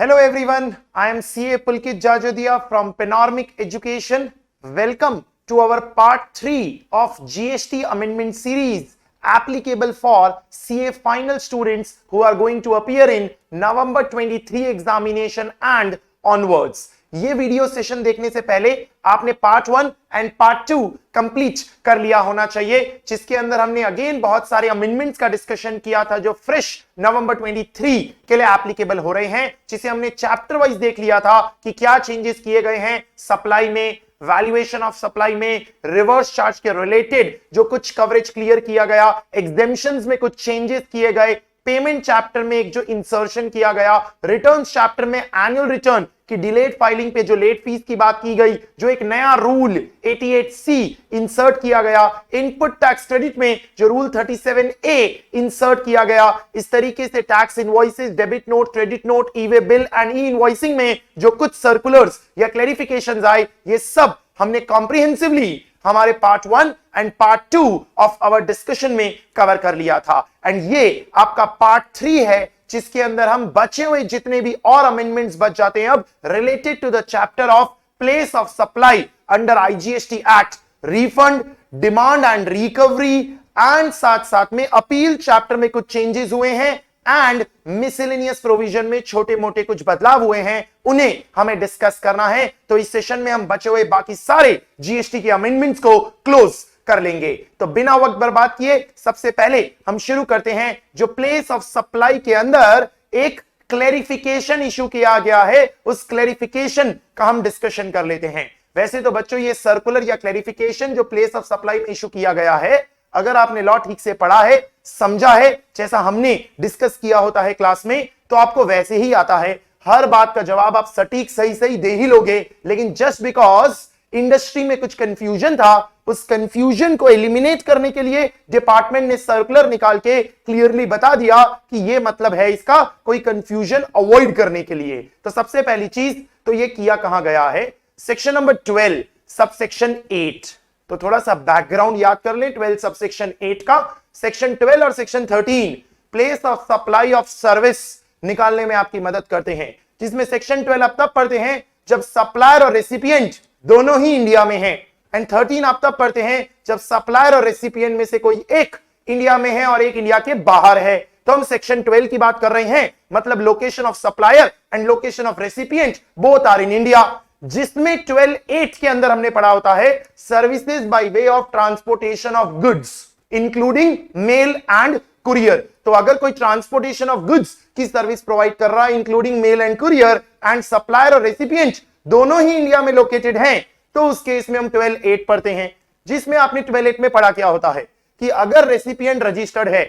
Hello everyone, I am CA Pulkit Jajodia from Panoramic Education. Welcome to our part 3 of GST amendment series applicable for CA final students who are going to appear in November 23 examination and onwards. ये video session देखने से पहले आपने part 1 and part 2 complete कर लिया होना चाहिए, जिसके अंदर हमने अगेन बहुत सारे अमेंडमेंट्स का डिस्कशन किया था जो फ्रेश नवंबर 23 के लिए एप्लीकेबल हो रहे हैं, जिसे हमने चैप्टर वाइज देख लिया था कि क्या चेंजेस किए गए हैं सप्लाई में, वैल्यूएशन ऑफ सप्लाई में, रिवर्स चार्ज के रिलेटेड जो कुछ कवरेज क्लियर किया गया, एग्जेम्पशंस में कुछ चेंजेस किए गए, पेमेंट चैप्टर में एक जो इंसर्शन किया गया, रिटर्न्स चैप्टर में एनुअल रिटर्न की डिलेड फाइलिंग पे जो लेट फीस की बात की गई, जो एक नया रूल 88C इंसर्ट किया गया, इनपुट टैक्स क्रेडिट में जो रूल 37A इंसर्ट किया गया, इस तरीके से tax invoices, debit note, credit note, E way bill and E invoicing में जो कुछ सर्कुलर्स या क्लैरिफिकेशंस आए, ये सब हमने कॉम्प्रिहेंसिवली हमारे part 1 and part 2 of our discussion में कवर कर लिया था। एंड ये आपका पार्ट 3 है, जिसके अंदर हम बचे हुए जितने भी और अमेंडमेंट्स बच जाते हैं अब related to the chapter of place of supply under IGST act, refund, demand and recovery, and साथ साथ में अपील चैप्टर में कुछ चेंजेस हुए हैं एंड मिसलेनियस प्रोविजन में छोटे मोटे कुछ बदलाव हुए हैं, उन्हें हमें डिस्कस करना है। तो इस सेशन में हम बचे हुए बाकी सारे जीएसटी के अमेंडमेंट्स को क्लोज कर लेंगे। तो बिना वक्त बर्बाद किए सबसे पहले हम शुरू करते हैं जो प्लेस ऑफ सप्लाई के अंदर एक क्लैरिफिकेशन इशू किया गया है, उस क्लैरिफिकेशन का हम डिस्कशन कर लेते हैं। वैसे तो बच्चों ये सर्कुलर या क्लैरिफिकेशन जो प्लेस ऑफ सप्लाई में इशू किया गया है, अगर आपने लॉ ठीक से पढ़ा है, समझा है, जैसा हमने डिस्कस किया होता है क्लास में, तो आपको वैसे ही आता है। हर बात का जवाब आप सटीक सही सही दे ही लोगे, लेकिन जस्ट बिकॉज इंडस्ट्री में कुछ कंफ्यूजन था, उस कंफ्यूजन को एलिमिनेट करने के लिए डिपार्टमेंट ने सर्कुलर निकाल के क्लियरली बता दिया कि ये मतलब है इसका, कोई कंफ्यूजन अवॉइड करने के लिए। तो सबसे पहली चीज तो ये किया कहां गया है, सेक्शन नंबर 12 सबसेक्शन 8। तो थोड़ा सा बैकग्राउंड याद कर लें 12 सबसेक्शन 8 का। सेक्शन 12 और section 13 place of supply of service निकालने में आपकी मदद करते हैं, जिसमें सेक्शन 12 आप तब पढ़ते हैं जब सप्लायर और रेसिपिएंट दोनों ही इंडिया में हैं, एंड 13 आप तब पढ़ते हैं जब सप्लायर और रेसिपिएंट में से कोई एक इंडिया में है और एक इंडिया के बाहर है। तो हम सेक्शन 12 की बात कर रहे हैं, मतलब location of supplier and location of recipient both are in India, जिसमें 12(8) के अंदर हमने पढ़ा होता है services by way of transportation of goods including mail and courier. तो अगर कोई ट्रांसपोर्टेशन ऑफ गुड्स की सर्विस प्रोवाइड कर रहा है including mail and courier, and supplier और रेसिपिएंट दोनों ही इंडिया में लोकेटेड हैं, तो उस केस में हम 12(8) पढ़ते हैं, जिसमें आपने 12(8) में पढ़ा क्या होता है कि अगर रेसिपिएंट रजिस्टर्ड है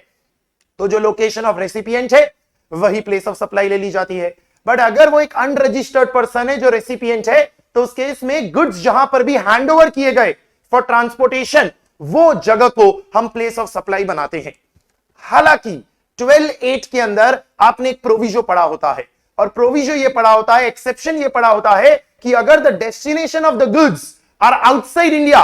तो जो लोकेशन ऑफ रेसिपिएंट है वही प्लेस ऑफ सप्लाई ले ली जाती है। बट अगर वो एक अनरजिस्टर्ड पर्सन है जो रेसिपिएंट है, तो उस केस में गुड्स जहां पर भी हैंडओवर किए गए फॉर ट्रांसपोर्टेशन, वो जगह को हम प्लेस ऑफ सप्लाई बनाते हैं। हालांकि 12(8) के अंदर आपने एक प्रोविजो पढ़ा होता है, और प्रोविजो ये पढ़ा होता है, एक्सेप्शन ये पढ़ा होता है कि अगर the destination of the goods are outside India,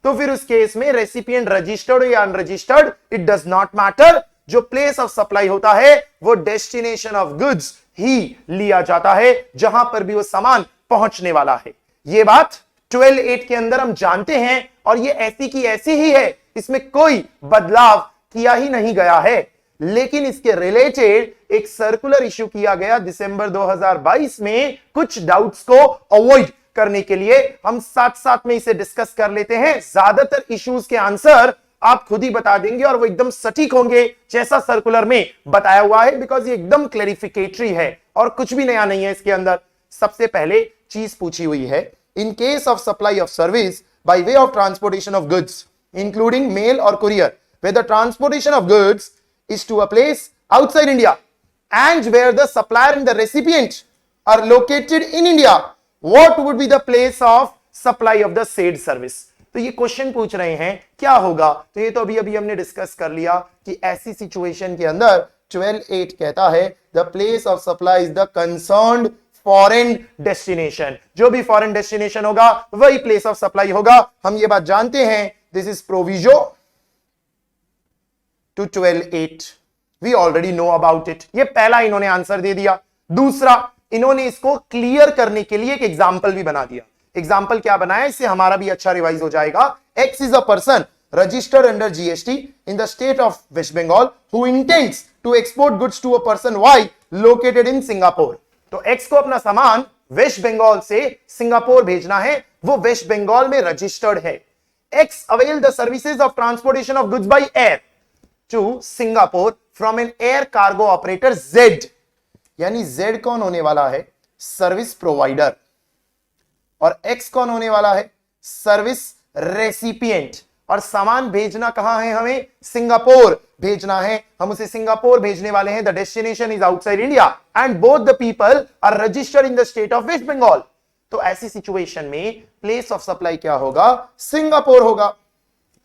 तो फिर उस केस में रेसिपिएंट रजिस्टर्ड या unregistered it does not matter, जो प्लेस ऑफ सप्लाई होता है वो डेस्टिनेशन ऑफ गुड्स ही लिया जाता है, जहां पर भी वो सामान पहुंचने वाला है। ये बात 12(8) के अंदर हम जानते हैं, और ये ऐसी की ऐसी ही है, इसमें कोई बदलाव किया ही नहीं गया है। लेकिन इसके रिलेटेड एक सर्कुलर इशू किया गया दिसंबर 2022 में, कुछ डाउट्स को अवॉइड करने के लिए हम साथ साथ में इसे डिस्कस कर लेते हैं। ज्यादातर इश्यूज के आंसर आप खुद ही बता देंगे और वो एकदम सटीक होंगे जैसा सर्कुलर में बताया हुआ है, बिकॉज ये एकदम क्लैरिफिकेटरी है और कुछ भी नया नहीं है इसके अंदर। सबसे पहले चीज पूछी हुई है, in case of supply of service by way of transportation of goods including mail और courier, where the transportation of goods is to a place outside India and where the supplier and the recipient are located in India, what would be the place of supply of the said service. तो ये question पूछ रहे हैं क्या होगा, तो ये तो अभी अभी हमने डिस्कस कर लिया कि ऐसी सिचुएशन के अंदर 12(8) कहता है the place of supply is the concerned foreign destination, जो भी फॉरेन डेस्टिनेशन होगा वही प्लेस ऑफ सप्लाई होगा। हम ये बात जानते हैं, this is proviso to 12(8), we already know about it. ये पहला इन्होंने आंसर दे दिया। दूसरा, इन्होंने इसको क्लियर करने के लिए एक एग्जाम्पल भी बना दिया। एग्जाम्पल क्या बनाया, इससे हमारा भी अच्छा रिवाइज हो जाएगा। X is a person registered under GST in the state of West Bengal who intends to export goods to a person Y located in Singapore। तो X को अपना सामान वेस्ट बंगाल से सिंगापुर भेजना है, वो वेस्ट बंगाल में रजिस्टर्ड है। X avail the services of transportation of goods by air to Singapore from an air cargo operator Z। यानी Z कौन होने वाला है, सर्विस प्रोवाइडर, और X कौन होने वाला है, सर्विस रेसिपिएंट। और सामान भेजना कहां है, हमें सिंगापुर भेजना है, हम उसे सिंगापुर भेजने वाले हैं। The destination is outside India and both the people are registered in the state of West Bengal. तो ऐसी सिचुएशन में प्लेस ऑफ सप्लाई क्या होगा, सिंगापुर होगा।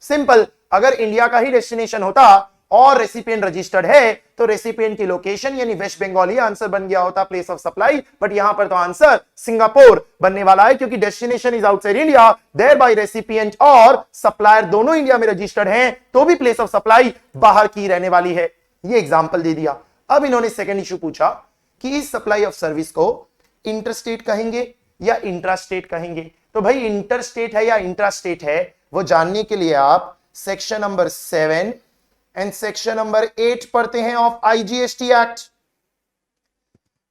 सिंपल, अगर इंडिया का ही डेस्टिनेशन होता और रेसिपिएंट रजिस्टर्ड है तो रेसिपिएंट की लोकेशन यानी वेस्ट बंगाल ही आंसर बन गया होता, प्लेस ऑफ सप्लाई। बट यहां पर तो आंसर सिंगापुर बनने वाला है, क्योंकि destination is outside India, thereby बाय रेसिपिएंट और सप्लायर दोनों इंडिया में रजिस्टर्ड हैं, तो भी प्लेस ऑफ सप्लाई बाहर की रहने वाली है। ये एग्जांपल दे दिया। अब इन्होंने सेकंड इशू पूछा कि इस सप्लाई ऑफ सर्विस को इंटरस्टेट कहेंगे या इंट्रास्टेट कहेंगे। तो भाई इंटरस्टेट है या इंट्रास्टेट है वो जानने के लिए आप section number 7 and section number 8 पढ़ते हैं ऑफ आईजीएसटी एक्ट,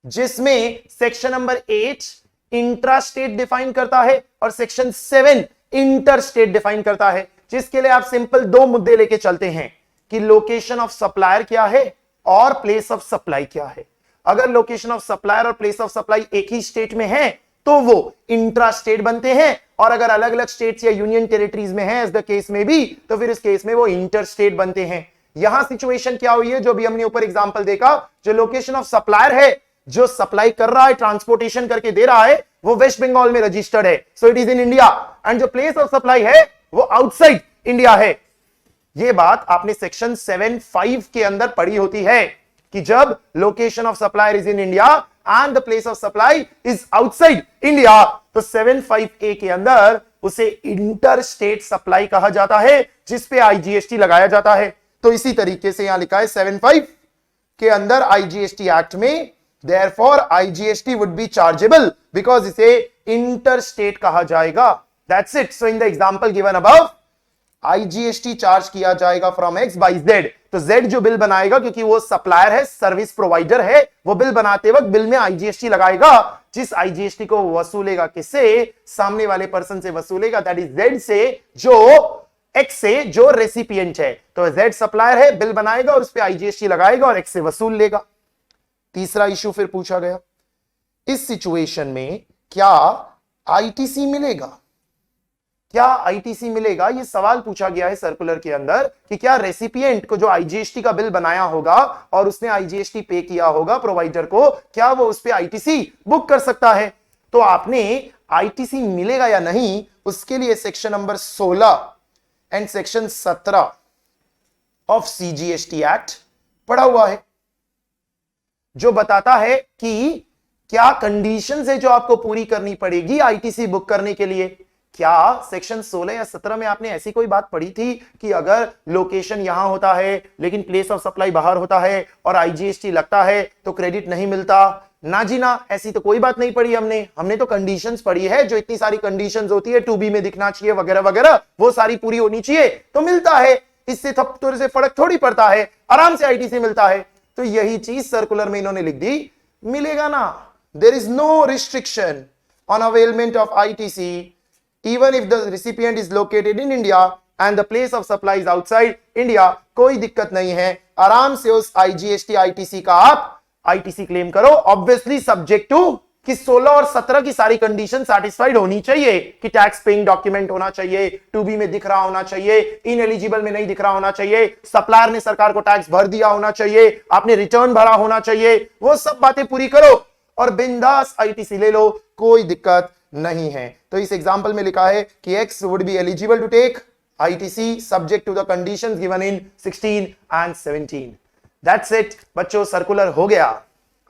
जिसमें सेक्शन नंबर 8 इंट्रास्टेट डिफाइन करता है और सेक्शन 7 इंटरस्टेट डिफाइन करता है। जिसके लिए आप सिंपल दो मुद्दे लेके चलते हैं कि लोकेशन ऑफ सप्लायर क्या है और प्लेस ऑफ सप्लाई क्या है। अगर लोकेशन ऑफ सप्लायर और प्लेस ऑफ सप्लाई एक ही स्टेट में है तो वो इंट्रास्टेट बनते हैं, और अगर अलग अलग स्टेट्स या यूनियन टेरिटरीज में है एज द केस में भी, तो फिर इस केस में वो इंटरस्टेट बनते हैं। यहां सिचुएशन क्या हुई है, जो भी हमने ऊपर एग्जांपल देखा, जो लोकेशन ऑफ सप्लायर है, जो सप्लाई कर रहा है, ट्रांसपोर्टेशन करके दे रहा है, वो वेस्ट बंगाल में रजिस्टर्ड है, so it is in India. And जो प्लेस ऑफ सप्लाई है वो आउटसाइड इंडिया है। ये बात आपने सेक्शन 7(5) के अंदर पढ़ी होती है कि जब location of supplier is in India and the place of supply is outside India, तो 7(5)(a) के अंदर उसे इंटर स्टेट सप्लाई कहा जाता है, जिसपे आईजीएसटी लगाया जाता है। तो इसी तरीके से यहां लिखा है 7(5) के अंदर आईजीएसटी एक्ट में, therefore IGST would be chargeable because इसे इंटर स्टेट कहा जाएगा। That's it. So in the example given above, IGST charge किया जाएगा फ्रॉम एक्स बाई जेड। तो जेड जो बिल बनाएगा, क्योंकि वो सप्लायर है, सर्विस प्रोवाइडर है, वो बिल बनाते वक्त बिल में आईजीएसटी लगाएगा। जिस आईजीएसटी को वसूलेगा किससे, सामने वाले पर्सन से वसूलेगा, दैट इज जेड से, जो एक्स से जो रेसिपिएंट है। तो जेड सप्लायर है, बिल बनाएगा और उस पर आईजीएसटी लगाएगा और एक्स से वसूल लेगा। तीसरा इशू फिर पूछा गया, इस सिचुएशन में क्या आईटीसी मिलेगा, क्या आईटीसी मिलेगा? ये सवाल पूछा गया है सर्कुलर के अंदर कि क्या रेसिपिएंट को जो आईजीएसटी का बिल बनाया होगा और उसने आईजीएसटी पे किया होगा प्रोवाइडर को, क्या वो उस पे आईटीसी बुक कर सकता है? तो आपने आईटीसी मिलेगा या नहीं, उसके लिए section number 16 and section 17 of CGST act पढ़ा हुआ है, जो बताता है कि क्या कंडीशंस है जो आपको पूरी करनी पड़ेगी आईटीसी बुक करने के लिए। क्या सेक्शन 16 या 17 में आपने ऐसी कोई बात पढ़ी थी कि अगर लोकेशन यहां होता है लेकिन प्लेस ऑफ सप्लाई बाहर होता है और आईजीएसटी लगता है तो क्रेडिट नहीं मिलता? ना जी ना, ऐसी तो कोई बात नहीं पढ़ी हमने तो कंडीशंस पढ़ी है, जो इतनी सारी कंडीशंस होती है, 2B में दिखना चाहिए वगैरह वगैरह, वो सारी पूरी होनी चाहिए तो मिलता है। इससे थोड़े से फर्क थोड़ी पड़ता है, आराम से आईटीसी मिलता है। तो यही चीज सर्कुलर में इन्होंने लिख दी, मिलेगा ना। There is no restriction on availment of ITC even if the recipient is located in India and the place of supply is outside India। कोई दिक्कत नहीं है, आराम से उस IGST ITC का आप ITC क्लेम करो, ऑब्वियसली सब्जेक्ट टू कि 16 और 17 की सारी कंडीशन सैटिस्फाइड होनी चाहिए कि टैक्स पेइंग डॉक्यूमेंट होना चाहिए, 2B में दिख रहा होना चाहिए, इनएलिजिबल में नहीं दिख रहा होना चाहिए, सप्लायर ने सरकार को टैक्स भर दिया होना चाहिए, आपने रिटर्न भरा होना चाहिए, वो सब बातें पूरी करो और बिंदास आईटीसी ले लो, कोई दिक्कत नहीं है। तो इस एग्जांपल में लिखा है कि X would be eligible to take ITC subject to the conditions given in 16 and 17। That's it बच्चों, सर्कुलर हो गया।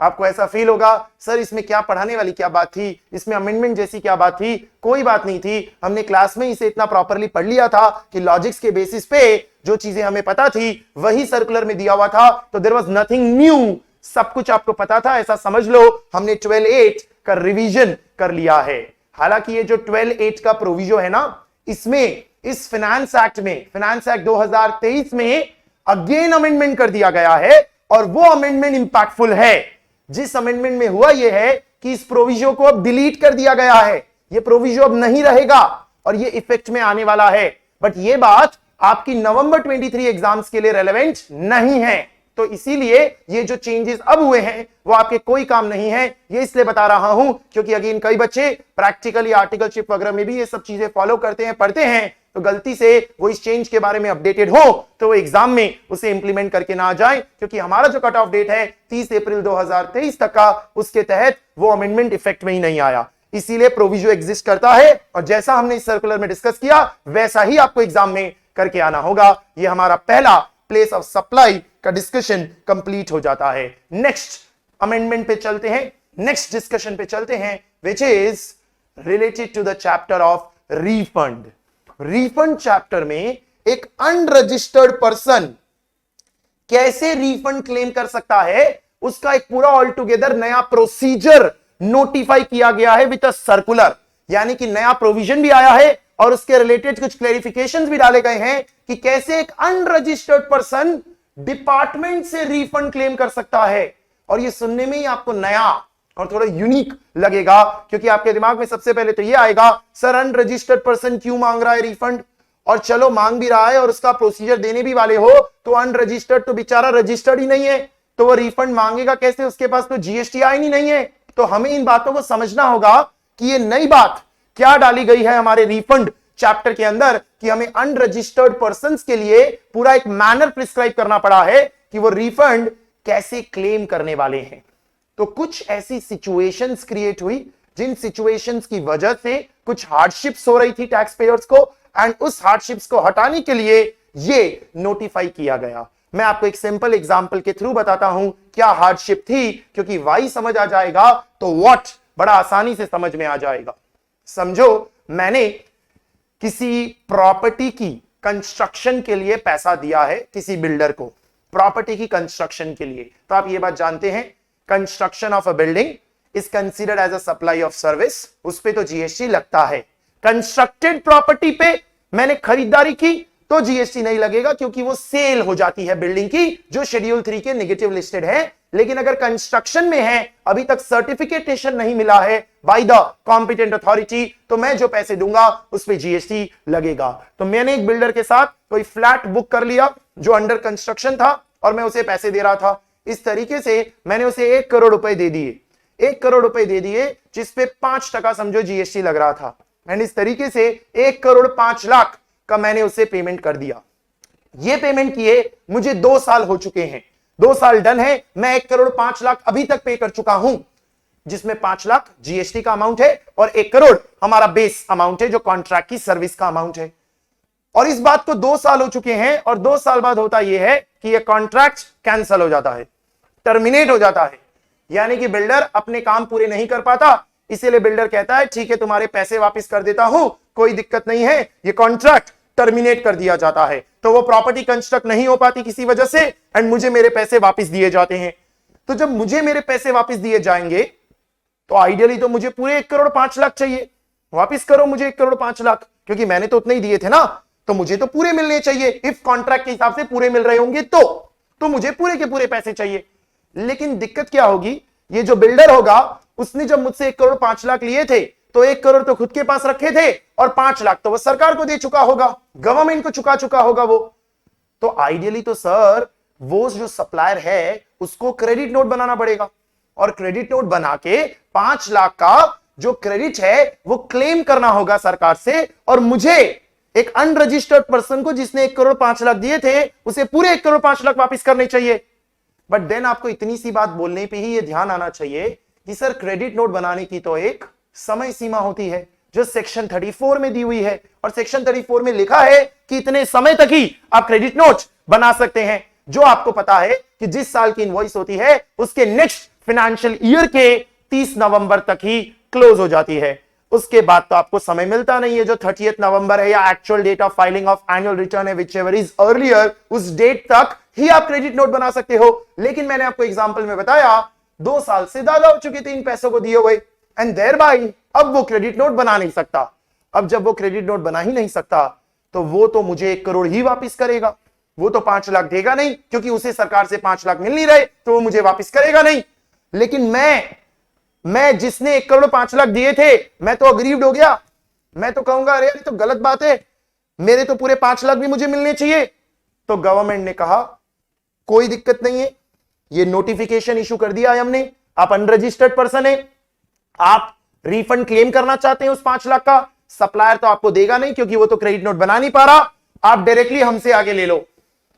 आपको ऐसा फील होगा सर इसमें क्या पढ़ाने वाली क्या बात थी, इसमें अमेंडमेंट जैसी क्या बात थी? कोई बात नहीं थी, हमने क्लास में इसे इतना प्रॉपरली पढ़ लिया था कि लॉजिक्स के बेसिस पे जो चीजें हमें पता थी वही सर्कुलर में दिया हुआ था। तो देयर वाज नथिंग न्यू सब कुछ आपको पता था, ऐसा समझ लो हमने 12.8 का रिवीजन कर लिया है। हालांकि ये जो 12.8 का प्रोविजो है ना, इसमें इस फाइनेंस एक्ट में, फाइनेंस एक्ट 2023 में अगेन अमेंडमेंट कर दिया गया है और वो अमेंडमेंट इंपैक्टफुल है। जिस अमेंडमेंट में हुआ यह है कि इस प्रोविजो को अब डिलीट कर दिया गया है, ये प्रोविजो अब नहीं रहेगा और ये इफेक्ट में आने वाला है। बट ये बात आपकी नवंबर 23 एग्जाम्स के लिए रेलेवेंट नहीं है, तो इसीलिए ये जो चेंजेस अब हुए हैं वो आपके कोई काम नहीं है। ये इसलिए बता रहा हूं क्योंकि अगेन कई बच्चे प्रैक्टिकली आर्टिकलशिप वगैरह में भी ये सब चीजें फॉलो करते हैं, पढ़ते हैं, तो गलती से वो इस चेंज के बारे में अपडेटेड हो तो वो एग्जाम में उसे इंप्लीमेंट करके ना आ जाए, क्योंकि हमारा जो कट ऑफ डेट है 30 अप्रैल 2023 तक का, उसके तहत वो अमेंडमेंट इफेक्ट में ही नहीं आया। इसीलिए प्रोविजो एग्जिस्ट करता है और जैसा हमने इस सर्कुलर में डिस्कस किया वैसा ही आपको एग्जाम में करके आना होगा। ये हमारा पहला प्लेस ऑफ सप्लाई का डिस्कशन कंप्लीट हो जाता है। नेक्स्ट अमेंडमेंट पे चलते हैं, नेक्स्ट डिस्कशन पे चलते हैं, which is related to the chapter of refund. Refund chapter में एक अनरजिस्टर्ड पर्सन कैसे रिफंड क्लेम कर सकता है, उसका एक पूरा ऑल टुगेदर नया प्रोसीजर नोटिफाई किया गया है विद अ सर्कुलर। यानी कि नया प्रोविजन भी आया है और उसके रिलेटेड कुछ क्लैरिफिकेशंस भी डाले गए हैं कि कैसे एक अनरजिस्टर्ड पर्सन डिपार्टमेंट से रिफंड क्लेम कर सकता है। और ये सुनने में ही आपको नया और थोड़ा यूनिक लगेगा, क्योंकि आपके दिमाग में सबसे पहले तो ये आएगा, सर अनरजिस्टर्ड पर्सन क्यों मांग रहा है रिफंड, और चलो मांग भी रहा है और उसका प्रोसीजर देने भी वाले हो, तो अनरजिस्टर्ड तो बेचारा रजिस्टर्ड ही नहीं है, तो वो रिफंड मांगेगा कैसे, उसके पास तो जीएसटी आई नहीं है। तो हमें इन बातों को समझना होगा कि ये नई बात क्या डाली गई है हमारे रिफंड चैप्टर के अंदर, कि हमें अनरजिस्टर्ड पर्संस के लिए पूरा एक मैनर प्रिस्क्राइब करना पड़ा है कि वो रिफंड कैसे क्लेम करने वाले हैं। तो कुछ ऐसी सिचुएशंस क्रिएट हुई जिन सिचुएशंस की वजह से कुछ हार्डशिप्स हो रही थी टैक्स पेयर्स को, एंड उस हार्डशिप्स को हटाने के लिए ये नोटिफाई किया गया। मैं आपको एक सिंपल एग्जांपल के थ्रू बताता हूं क्या हार्डशिप थी, क्योंकि वाई समझ आ जाएगा तो व्हाट बड़ा आसानी से समझ में आ जाएगा। समझो मैंने किसी प्रॉपर्टी की कंस्ट्रक्शन के लिए पैसा दिया है किसी बिल्डर को, प्रॉपर्टी की कंस्ट्रक्शन के लिए। तो आप ये बात जानते हैं, construction of a building is considered as a supply of service, उस पे तो जीएसटी लगता है। कंस्ट्रक्टेड प्रॉपर्टी पे मैंने खरीदारी की तो जीएसटी नहीं लगेगा, क्योंकि वो सेल हो जाती है बिल्डिंग की, जो शेड्यूल 3 के नेगेटिव लिस्टेड है। लेकिन अगर कंस्ट्रक्शन में है, अभी तक सर्टिफिकेशन नहीं मिला है बाय द कॉम्पिटेंट अथॉरिटी, तो मैं जो पैसे दूंगा उस पे जीएसटी लगेगा। तो मैंने एक बिल्डर के साथ कोई फ्लैट बुक कर लिया जो अंडर कंस्ट्रक्शन था और मैं उसे पैसे दे रहा था। इस तरीके से मैंने उसे 1 करोड़ रुपए दे दिए, 1 करोड़ रुपए दे दिए, जिसपे 5% समझो जीएसटी लग रहा था। एंड इस तरीके से 1 करोड़ 5 लाख का मैंने उसे पेमेंट कर दिया। ये पेमेंट किए मुझे 2 साल हो चुके हैं, 2 साल डन है, मैं 1 करोड़ 5 लाख अभी तक पे कर चुका हूं, जिसमें 5 लाख जीएसटी का अमाउंट है और 1 करोड़ हमारा बेस अमाउंट है जो कॉन्ट्रैक्ट की सर्विस का अमाउंट है। और इस बात को 2 साल हो चुके हैं और 2 साल बाद होता यह है कि यह कॉन्ट्रैक्ट कैंसिल हो जाता है, टर्मिनेट हो जाता है। यानी कि बिल्डर अपने काम पूरे नहीं कर पाता, इसीलिए बिल्डर कहता है ठीक है तुम्हारे पैसे वापस कर देता हूं, कोई दिक्कत नहीं है, ये कॉन्ट्रैक्ट टर्मिनेट कर दिया जाता है। तो वो प्रॉपर्टी कंस्ट्रक्ट नहीं हो पाती किसी वजह से एंड मुझे मेरे पैसे वापस दिए जाते हैं। तो जब मुझे मेरे पैसे वापस दिए जाएंगे तो आइडियली तो मुझे पूरे 1 करोड़ 5 लाख चाहिए, वापस करो मुझे 1 करोड़ 5 लाख, क्योंकि मैंने तो उतने ही दिए थे ना, तो मुझे तो पूरे मिलने चाहिए। इफ कॉन्ट्रैक्ट के हिसाब से पूरे मिल रहे होंगे तो मुझे पूरे के पूरे पैसे चाहिए। लेकिन दिक्कत क्या होगी, ये जो बिल्डर होगा उसने जब मुझसे 1 करोड़ 5 लाख लिए थे तो 1 करोड़ तो खुद के पास रखे थे और 5 लाख तो वो सरकार को दे चुका होगा, गवर्नमेंट को चुका चुका होगा वो। तो आइडियली तो सर वो जो सप्लायर है उसको क्रेडिट नोट बनाना पड़ेगा और क्रेडिट नोट बना के 5 लाख का जो क्रेडिट है वो क्लेम करना होगा सरकार से, और मुझे एक अनरजिस्टर्ड पर्सन को जिसने 1 करोड़ 5 लाख दिए थे उसे पूरे 1 करोड़ 5 लाख वापस करने चाहिए। बट देन आपको इतनी सी बात बोलने पे ही ये ध्यान आना चाहिए कि सर क्रेडिट नोट बनाने की तो एक समय सीमा होती है जो सेक्शन 34 में दी हुई है, और सेक्शन 34 में लिखा है कि इतने समय तक ही आप क्रेडिट नोट बना सकते हैं, जो आपको पता है कि जिस साल की इनवॉइस होती है उसके नेक्स्ट फाइनेंशियल ईयर के 30 नवंबर तक ही क्लोज हो जाती है। उसके बाद तो आपको समय मिलता नहीं है, जो 30 नवंबर है या actual date of filing of annual return है, विच एवर इज अर्लियर, उस डेट तक ही आप क्रेडिट नोट बना सकते हो। लेकिन मैंने आपको एग्जांपल में बताया 2 साल से ज्यादा हो चुके थे इन पैसों को दिए हुए, एंड देयर बाय अब वो क्रेडिट नोट बना नहीं सकता। अब जब वो क्रेडिट नोट बना ही नहीं सकता तो वो तो मुझे 1 करोड़ ही वापिस करेगा, वो तो 5 लाख देगा नहीं, क्योंकि उसे सरकार से 5 लाख मिल नहीं रहे, तो वो मुझे वापिस करेगा नहीं। लेकिन मैं जिसने 1 करोड़ 5 लाख दिए थे, मैं तो अग्रीव्ड हो गया, मैं तो कहूंगा अरे ये तो गलत बात है, मेरे तो पूरे 5 लाख भी मुझे मिलने चाहिए। तो गवर्नमेंट ने कहा कोई दिक्कत नहीं है, ये नोटिफिकेशन इशू कर दिया है हमने, आप अनरजिस्टर्ड पर्सन है, आप रिफंड क्लेम करना चाहते हैं उस 5 लाख का, सप्लायर तो आपको देगा नहीं क्योंकि वो तो क्रेडिट नोट बना नहीं पा रहा, आप डायरेक्टली हमसे आगे ले लो,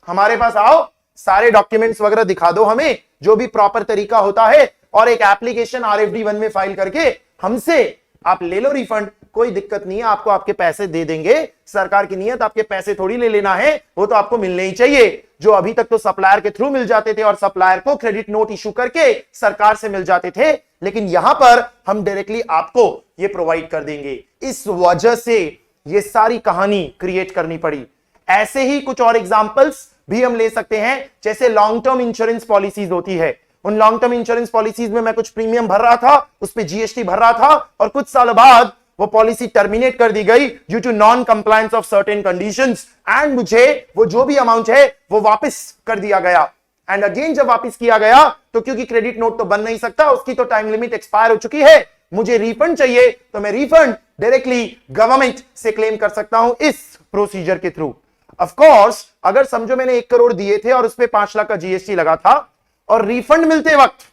हमारे पास आओ, सारे डॉक्यूमेंट्स वगैरह दिखा दो हमें, जो भी प्रॉपर तरीका होता है, और एक एप्लीकेशन RFD1 में फाइल करके हमसे आप ले लो रिफंड, कोई दिक्कत नहीं है, आपको आपके पैसे दे देंगे। सरकार की नियत आपके पैसे थोड़ी ले लेना है, वो तो आपको मिलने ही चाहिए। जो अभी तक तो सप्लायर के थ्रू मिल जाते थे और सप्लायर को क्रेडिट नोट इशू करके सरकार से मिल जाते थे, लेकिन यहां पर हम डायरेक्टली आपको ये प्रोवाइड कर देंगे। इस वजह से ये सारी कहानी क्रिएट करनी पड़ी। ऐसे ही कुछ और एग्जांपल्स भी हम ले सकते हैं, जैसे लॉन्ग टर्म इंश्योरेंस पॉलिसीज होती है, उन लॉन्ग टर्म इंश्योरेंस पॉलिसीज में मैं कुछ प्रीमियम भर रहा था, उस पे GST भर रहा था, और कुछ साल बाद वो पॉलिसी टर्मिनेट कर दी गई due to non compliance of certain conditions, and मुझे वो जो भी अमाउंट है वो वापस कर दिया गया। एंड अगेन जब वापस किया गया तो क्योंकि क्रेडिट नोट तो बन नहीं सकता, उसकी तो टाइम लिमिट एक्सपायर हो चुकी है, मुझे रिफंड चाहिए, तो मैं रिफंड डायरेक्टली गवर्नमेंट से क्लेम कर सकता हूं इस प्रोसीजर के थ्रू। ऑफ कोर्स अगर समझो मैंने 1 करोड़ दिए थे और उस पे 5 लाख का GST लगा था, और रिफंड मिलते वक्त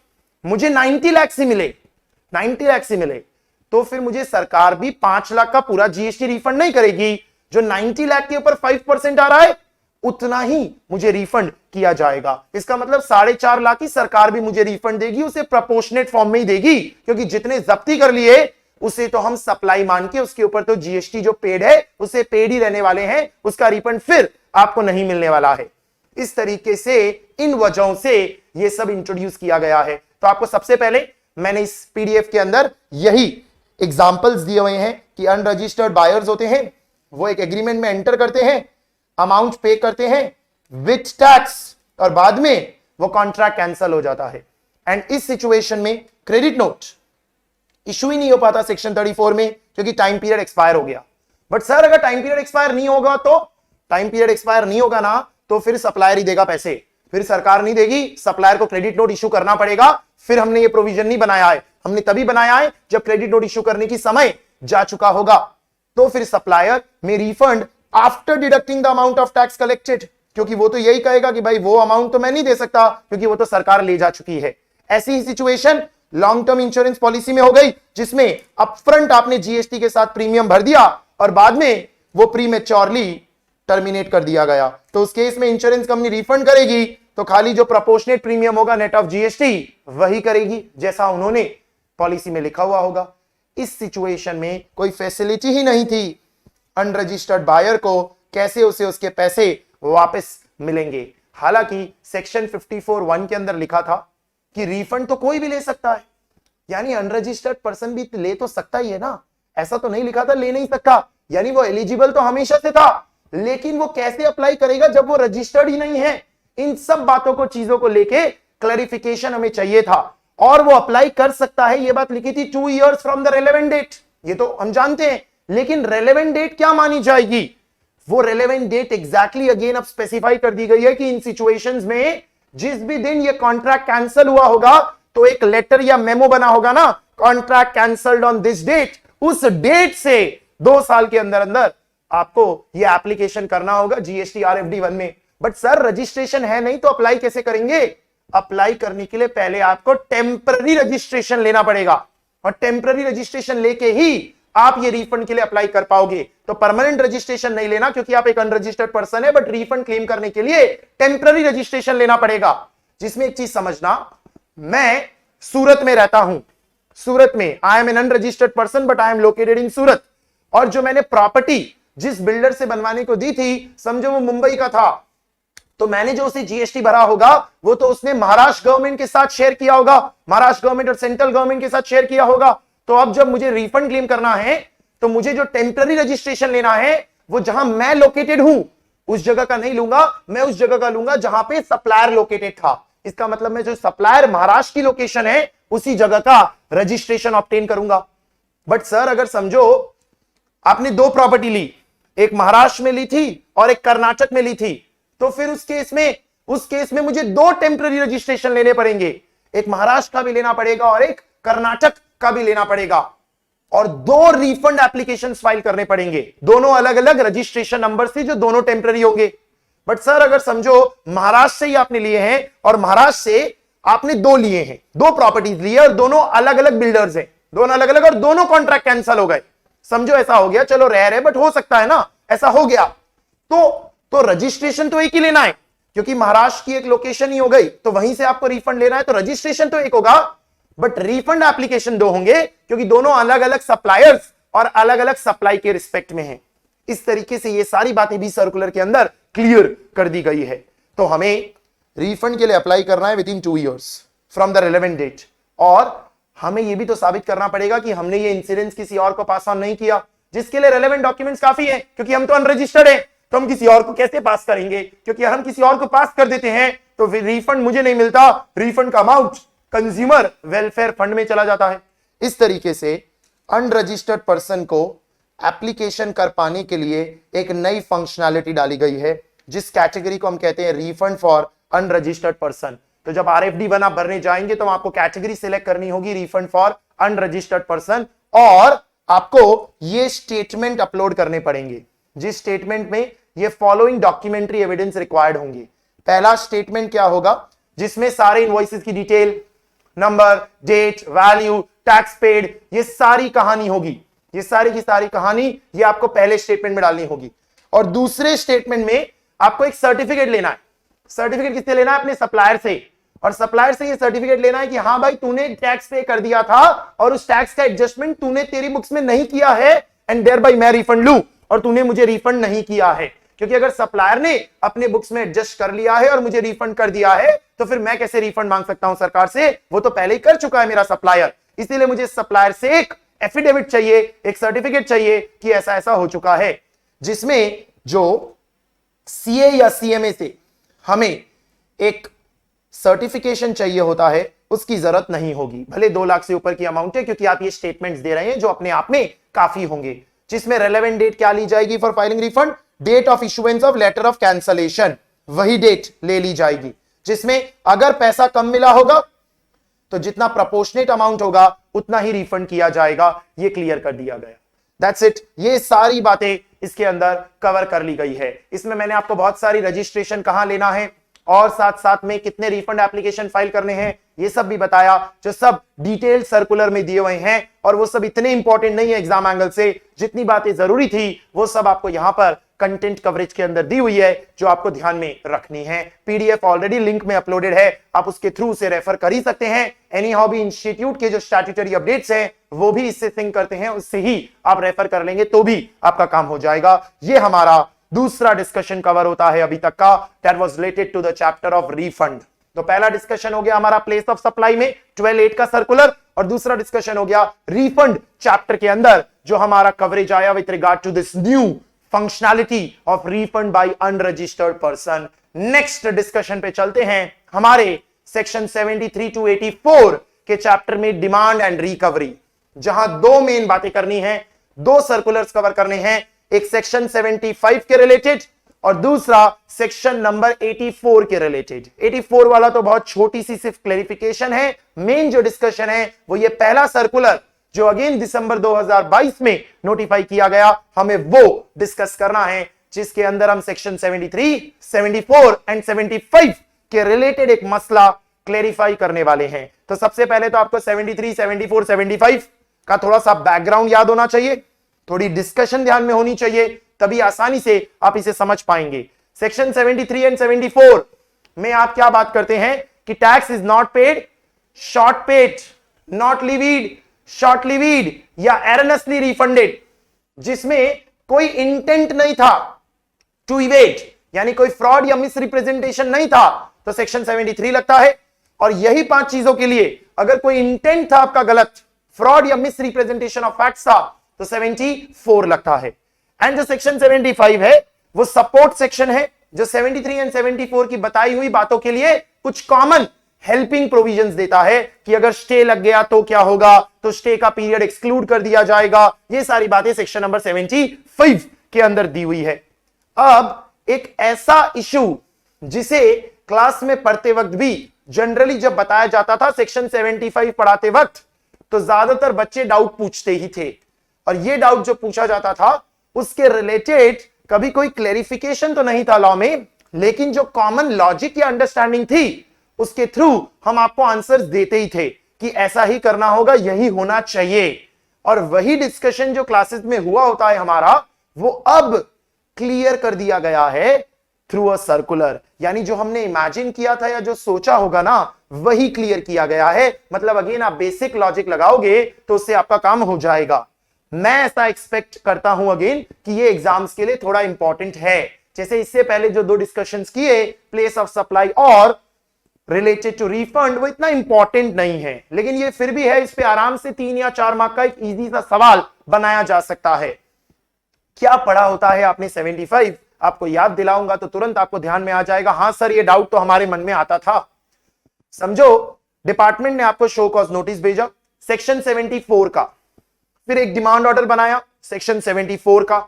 मुझे 90 लाख से मिले, 90 लाख से मिले, तो फिर मुझे सरकार भी 5 लाख का पूरा GST रिफंड नहीं करेगी, जो 90 लाख के ऊपर 5% आ रहा है उतना ही मुझे रिफंड किया जाएगा। इसका मतलब 4.5 लाख की सरकार भी मुझे रिफंड देगी, उसे प्रोपोर्शनेट फॉर्म में ही देगी, क्योंकि जितने जब्ती कर लिए उसे तो हम सप्लाई मान के उसके ऊपर तो GST जो पेड है उसे पेड ही रहने वाले हैं, उसका रिफंड फिर आपको नहीं मिलने वाला है। इस तरीके से इन वजहों से ये सब इंट्रोड्यूस किया गया है। तो आपको सबसे पहले मैंने इस PDF के अंदर यही एग्जांपल्स दिए हुए हैं कि अनरजिस्टर्ड बायर्स होते हैं, वो एक एग्रीमेंट में एंटर करते हैं, अमाउंट पे करते हैं विथ टैक्स, और बाद में वो कॉन्ट्रैक्ट कैंसिल हो जाता है। एंड इस सिचुएशन में क्रेडिट नोट इशू ही नहीं हो पाता सेक्शन 34 में, क्योंकि टाइम पीरियड एक्सपायर हो गया। बट सर अगर टाइम पीरियड एक्सपायर नहीं होगा, तो टाइम पीरियड एक्सपायर नहीं होगा ना, तो फिर सप्लायर ही देगा पैसे, फिर सरकार नहीं देगी, सप्लायर को क्रेडिट नोट इशू करना पड़ेगा। फिर हमने ये प्रोविजन नहीं बनाया है, हमने तभी बनाया है जब क्रेडिट नोट इशू करने की समय जा चुका होगा, तो फिर सप्लायर में refund after deducting the amount of tax collected, क्योंकि वो तो यही कहेगा कि भाई वो अमाउंट तो मैं नहीं दे सकता क्योंकि वो तो सरकार ले जा चुकी है। ऐसी ही situation long term insurance policy में हो गई, जिसमें अपफ्रंट आपने GST के साथ प्रीमियम भर दिया और बाद में वो प्रीमेच्योरली टर्मिनेट कर दिया गया, तो उस केस में इंश्योरेंस कंपनी रिफंड करेगी, तो खाली जो प्रोपोर्शनेट प्रीमियम होगा नेट ऑफ GST वही करेगी जैसा उन्होंने पॉलिसी में लिखा हुआ होगा। इस सिचुएशन में कोई फैसिलिटी ही नहीं थी अनरजिस्टर्ड बायर को, कैसे उसे उसके पैसे वापस मिलेंगे। हालांकि सेक्शन 54(1) के अंदर लिखा था कि रिफंड तो कोई भी ले सकता है, यानी अनरजिस्टर्ड पर्सन भी ले तो सकता ही है ना, ऐसा तो नहीं लिखा था ले नहीं सकता, यानी वो एलिजिबल तो हमेशा से था, लेकिन वो कैसे अप्लाई करेगा जब वो रजिस्टर्ड ही नहीं है। इन सब बातों को, चीजों को लेके क्लैरिफिकेशन हमें चाहिए था, और वो अप्लाई कर सकता है, ये बात लिखी थी 2 years from the relevant date, ये तो हम जानते हैं, लेकिन रेलेवेंट डेट क्या मानी जाएगी, वो रेलेवेंट डेट एग्जैक्टली अगेन अब स्पेसिफाई कर दी गई है कि इन सिचुएशंस में जिस भी दिन ये कॉन्ट्रैक्ट कैंसिल हुआ होगा तो एक लेटर या मेमो बना होगा ना, contract cancelled on this date, उस डेट से 2 साल के अंदर अंदर आपको ये एप्लीकेशन करना होगा GST RFD1 में। बट सर रजिस्ट्रेशन है नहीं तो अप्लाई कैसे करेंगे? अप्लाई करने के लिए पहले आपको टेम्पररी रजिस्ट्रेशन लेना पड़ेगा, और टेम्पररी रजिस्ट्रेशन लेके ही आप ये रिफंड के लिए अप्लाई कर पाओगे। तो परमानेंट रजिस्ट्रेशन नहीं लेना, क्योंकि आप एक अनरजिस्टर्ड पर्सन है, बट रिफंड क्लेम करने के लिए टेम्पररी रजिस्ट्रेशन लेना पड़ेगा। जिसमें एक चीज समझना, मैं सूरत में रहता हूं, सूरत में I am an unregistered person but I am located in Surat, और जो मैंने प्रॉपर्टी जिस बिल्डर से बनवाने को दी थी, समझो वो मुंबई का था, तो मैंने जो उसे GST भरा होगा वो तो उसने महाराष्ट्र गवर्नमेंट के साथ शेयर किया होगा, महाराष्ट्र गवर्नमेंट और सेंट्रल गवर्नमेंट के साथ शेयर किया होगा, तो अब जब मुझे रिफंड क्लेम करना है तो मुझे जो टेम्पररी रजिस्ट्रेशन लेना है वो जहां मैं लोकेटेड हूं उस जगह का नहीं लूंगा, मैं उस जगह का लूंगा जहां पे सप्लायर लोकेटेड था। इसका मतलब मैं जो सप्लायर महाराष्ट्र की लोकेशन है उसी जगह का रजिस्ट्रेशन ऑब्टेन करूंगा। बट सर अगर समझो आपने दो प्रॉपर्टी ली, एक महाराष्ट्र में ली थी और एक कर्नाटक में ली थी, तो फिर उस केस में मुझे दो टेम्पररी रजिस्ट्रेशन लेने पड़ेंगे, एक महाराष्ट्र का भी लेना पड़ेगा और एक कर्नाटक का भी लेना पड़ेगा, और दो रिफंड एप्लीकेशन फाइल करने पड़ेंगे, दोनों अलग अलग रजिस्ट्रेशन नंबर से जो दोनों टेम्पररी होंगे। बट सर अगर समझो महाराष्ट्र से ही आपने लिए हैं और महाराष्ट्र से आपने दो लिए हैं, दो प्रॉपर्टीज लिए और दोनों अलग अलग बिल्डर्स हैं, दोनों अलग अलग, और दोनों कॉन्ट्रैक्ट कैंसिल हो गए, समझो ऐसा हो गया, चलो रेयर है बट हो सकता है ना, ऐसा हो गया, तो रजिस्ट्रेशन तो एक ही लेना है क्योंकि महाराष्ट्र की एक लोकेशन ही हो गई, तो वहीं से आपको रिफंड लेना है, तो रजिस्ट्रेशन तो एक होगा बट रिफंड एप्लीकेशन दो होंगे क्योंकि दोनों अलग अलग सप्लायर्स और अलग अलग सप्लाई के रिस्पेक्ट में हैं। इस तरीके से ये सारी बातें भी सर्कुलर के अंदर क्लियर कर दी गई है। तो हमें रिफंड के लिए अप्लाई करना है within 2 years from the relevant date, और हमें यह भी तो साबित करना पड़ेगा कि हमने ये इंश्योरेंस किसी और को पास ऑन नहीं किया, जिसके लिए रेलेवेंट डॉक्यूमेंट्स काफी हैं, क्योंकि हम तो अनरजिस्टर्ड हैं, तो हम किसी और को कैसे पास करेंगे, क्योंकि हम किसी और को पास कर देते हैं तो फिर रिफंड मुझे नहीं मिलता, रिफंड का अमाउंट कंज्यूमर वेलफेयर फंड में चला जाता है। इस तरीके से अनरजिस्टर्ड पर्सन को एप्लीकेशन कर पाने के लिए एक नई फंक्शनैलिटी डाली गई है, जिस कैटेगरी को हम कहते हैं रिफंड फॉर अनरजिस्टर्ड पर्सन। तो जब RFD 1 आप भरने जाएंगे तो आपको कैटेगरी सिलेक्ट करनी होगी रिफंड फॉर अनरजिस्टर्ड पर्सन, और आपको ये स्टेटमेंट अपलोड करने पड़ेंगे, जिस स्टेटमेंट में ये फॉलोइंग डॉक्यूमेंट्री एविडेंस रिक्वायर्ड होंगे। पहला स्टेटमेंट क्या होगा, जिसमें सारे इनवॉइसेस की detail, number, date, value, tax paid, ये सारी कहानी होगी, ये सारी की सारी कहानी ये आपको पहले स्टेटमेंट में डालनी होगी। और दूसरे स्टेटमेंट में आपको एक सर्टिफिकेट लेना है। सर्टिफिकेट किससे लेना है? अपने सप्लायर से, और सप्लायर से ये सर्टिफिकेट लेना है कि हाँ भाई तूने टैक्स पे कर दिया था और उस टैक्स का एडजस्टमेंट तूने तेरी बुक्स में नहीं किया है, एंड देयर बाय मैं रिफंड लूं, और तूने मुझे रिफंड नहीं किया है। क्योंकि अगर सप्लायर ने अपने बुक्स में एडजस्ट कर लिया है और मुझे रिफंड कर दिया है तो फिर मैं कैसे रिफंड मांग सकता हूं सरकार से? वो तो पहले ही कर चुका है मेरा सप्लायर। इसीलिए मुझे सप्लायर से एक एफिडेविट चाहिए, एक सर्टिफिकेट चाहिए कि ऐसा ऐसा हो चुका है, जिसमें जो सीए या सीएमए से हमें एक सर्टिफिकेशन चाहिए होता है उसकी जरूरत नहीं होगी, भले 2 लाख से ऊपर की अमाउंट है, क्योंकि आप ये स्टेटमेंट्स दे रहे हैं जो अपने आप में काफी होंगे। जिसमें रेलेवेंट डेट क्या ली जाएगी for filing refund? Date of issuance of letter of cancellation, वही डेट ले ली जाएगी। जिसमें अगर पैसा कम मिला होगा तो जितना प्रोपोर्शनेट अमाउंट होगा उतना ही रिफंड किया जाएगा, ये क्लियर कर दिया गया। दैट्स इट, ये सारी बातें इसके अंदर कवर कर ली गई है। इसमें मैंने आपको बहुत सारी रजिस्ट्रेशन कहां लेना है और साथ साथ में कितने रिफंड एप्लीकेशन फाइल करने हैं ये सब भी बताया, जो सब डिटेल सर्कुलर में दिए हुए हैं, और वो सब इतने इंपॉर्टेंट नहीं है एग्जाम एंगल से, जितनी बातें जरूरी थी वो सब आपको यहां पर कंटेंट कवरेज के अंदर दी हुई है, जो आपको ध्यान में रखनी है। पीडीएफ ऑलरेडी लिंक में अपलोडेड है, आप उसके थ्रू से रेफर कर ही सकते हैं। एनी हॉबी इंस्टीट्यूट के जो स्टैट्यूटरी अपडेट्स हैं वो भी इससे सिंक करते हैं, उससे ही आप रेफर कर लेंगे तो भी आपका काम हो जाएगा। ये हमारा दूसरा डिस्कशन कवर होता है अभी तक का, that was related to the chapter of refund. तो पहला डिस्कशन हो गया हमारा प्लेस ऑफ सप्लाई में 12(8) का सर्कुलर, और दूसरा डिस्कशन हो गया रिफंड चैप्टर के अंदर जो हमारा कवरेज आया with regard to this new functionality of refund by unregistered person. Next discussion पे चलते हैं हमारे सेक्शन 73 to 84 के चैप्टर में डिमांड एंड रिकवरी, जहां दो मेन बातें करनी है, दो सर्कुलर्स कवर करने हैं, एक सेक्शन 75 के रिलेटेड और दूसरा सेक्शन नंबर 84 के रिलेटेड। 84 वाला तो बहुत छोटी सी सिर्फ क्लेरिफिकेशन है, मेन जो डिस्कशन है वो ये पहला सर्कुलर जो अगेन दिसंबर 2022 में नोटिफाई किया गया, हमें वो डिस्कस करना है, जिसके अंदर हम सेक्शन 73, 74 एंड 75 के रिलेटेड एक मसला क्लेरिफाई करने वाले हैं। तो सबसे पहले तो आपको 73, 74, 75 का थोड़ा सा बैकग्राउंड याद होना चाहिए, थोड़ी डिस्कशन ध्यान में होनी चाहिए, तभी आसानी से आप इसे समझ पाएंगे। सेक्शन 73 एंड 74 में आप क्या बात करते हैं कि tax is not paid, short paid, not levied, short levied या एरनसली रिफंडेड, जिसमें कोई इंटेंट नहीं था टू इवेड, यानी कोई फ्रॉड या मिस रिप्रेजेंटेशन नहीं था, तो सेक्शन 73 लगता है। और यही 5 चीजों के लिए अगर कोई इंटेंट था आपका गलत, फ्रॉड या मिस रिप्रेजेंटेशन ऑफ फैक्ट्स था तो 74 लगता है। एंड जो सेक्शन 75 है वो सपोर्ट सेक्शन है, जो 73 एंड 74 की बताई हुई बातों के लिए कुछ कॉमन हेल्पिंग प्रोविजंस देता है कि अगर स्टे लग गया तो क्या होगा, तो स्टे का पीरियड एक्सक्लूड कर दिया जाएगा। ये सारी बातें सेक्शन नंबर 75 के अंदर दी हुई है। अब एक ऐसा इशू जिसे क्लास में पढ़ते वक्त भी जनरली जब बताया जाता था सेक्शन 75 पढ़ाते वक्त, तो ज्यादातर बच्चे डाउट पूछते ही थे, और ये डाउट जो पूछा जाता था उसके रिलेटेड कभी कोई क्लेरिफिकेशन तो नहीं था लॉ में, लेकिन जो कॉमन लॉजिक या अंडरस्टैंडिंग थी उसके थ्रू हम आपको आंसर्स देते ही थे कि ऐसा ही करना होगा, यही होना चाहिए। और वही डिस्कशन जो क्लासेस में हुआ होता है हमारा, वो अब क्लियर कर दिया गया है थ्रू अ सर्कुलर। यानी जो हमने इमेजिन किया था या जो सोचा होगा ना, वही क्लियर किया गया है। मतलब अगेन आप बेसिक लॉजिक लगाओगे तो उससे आपका काम हो जाएगा। मैं ऐसा एक्सपेक्ट करता हूं अगेन कि ये एग्जाम्स के लिए थोड़ा इंपॉर्टेंट है। जैसे इससे पहले जो दो डिस्कशंस किए, प्लेस ऑफ सप्लाई और रिलेटेड टू रिफंड, वो इतना इंपॉर्टेंट नहीं है, लेकिन ये फिर भी है, इस पे आराम से 3 या 4 मार्क का एक इजी सा सवाल बनाया जा सकता है। क्या पढ़ा होता है आपने 75, आपको याद दिलाऊंगा तो तुरंत आपको ध्यान में आ जाएगा, हां सर ये डाउट तो हमारे मन में आता था। समझो, डिपार्टमेंट ने आपको शो कॉज नोटिस भेजा सेक्शन 74 का, फिर एक डिमांड ऑर्डर बनाया सेक्शन 74 का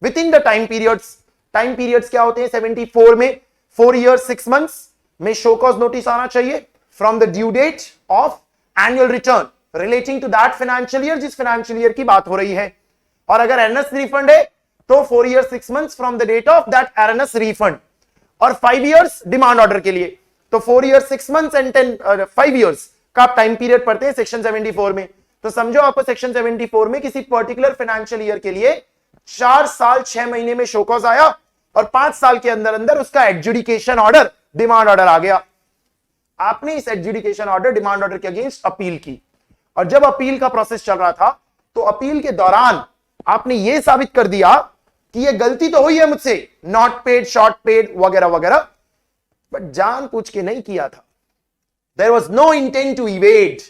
with in the time periods. Time periods क्या होते हैं 74 में? 4 years 6 months में शो कॉज नोटिस आना चाहिए from the due date of annual return relating to that financial year, जिस फाइनेंशियल ईयर की बात हो रही है। और अगर एनएस रिफंड है तो 4 years 6 months from the date of that NS refund, और 5 years डिमांड ऑर्डर के लिए तो 4 years 6 months एंड 5 years का टाइम पीरियड पढ़ते हैं सेक्शन 74 में। तो समझो आपको सेक्शन 74 में किसी पर्टिकुलर फाइनेंशियल ईयर के लिए 4 साल 6 महीने में शो कॉज आया, और 5 साल के अंदर अंदर उसका एडजुडिकेशन ऑर्डर, डिमांड ऑर्डर आ गया। आपने इस एडजुडिकेशन ऑर्डर, डिमांड ऑर्डर के अगेंस्ट अपील की, और जब अपील का प्रोसेस चल रहा था तो अपील के दौरान आपने यह साबित कर दिया कि यह गलती तो हुई है मुझसे, नॉट पेड, शॉर्ट पेड वगैरह वगैरह, बट जान पूछ के नहीं किया था। There was no intent to evade,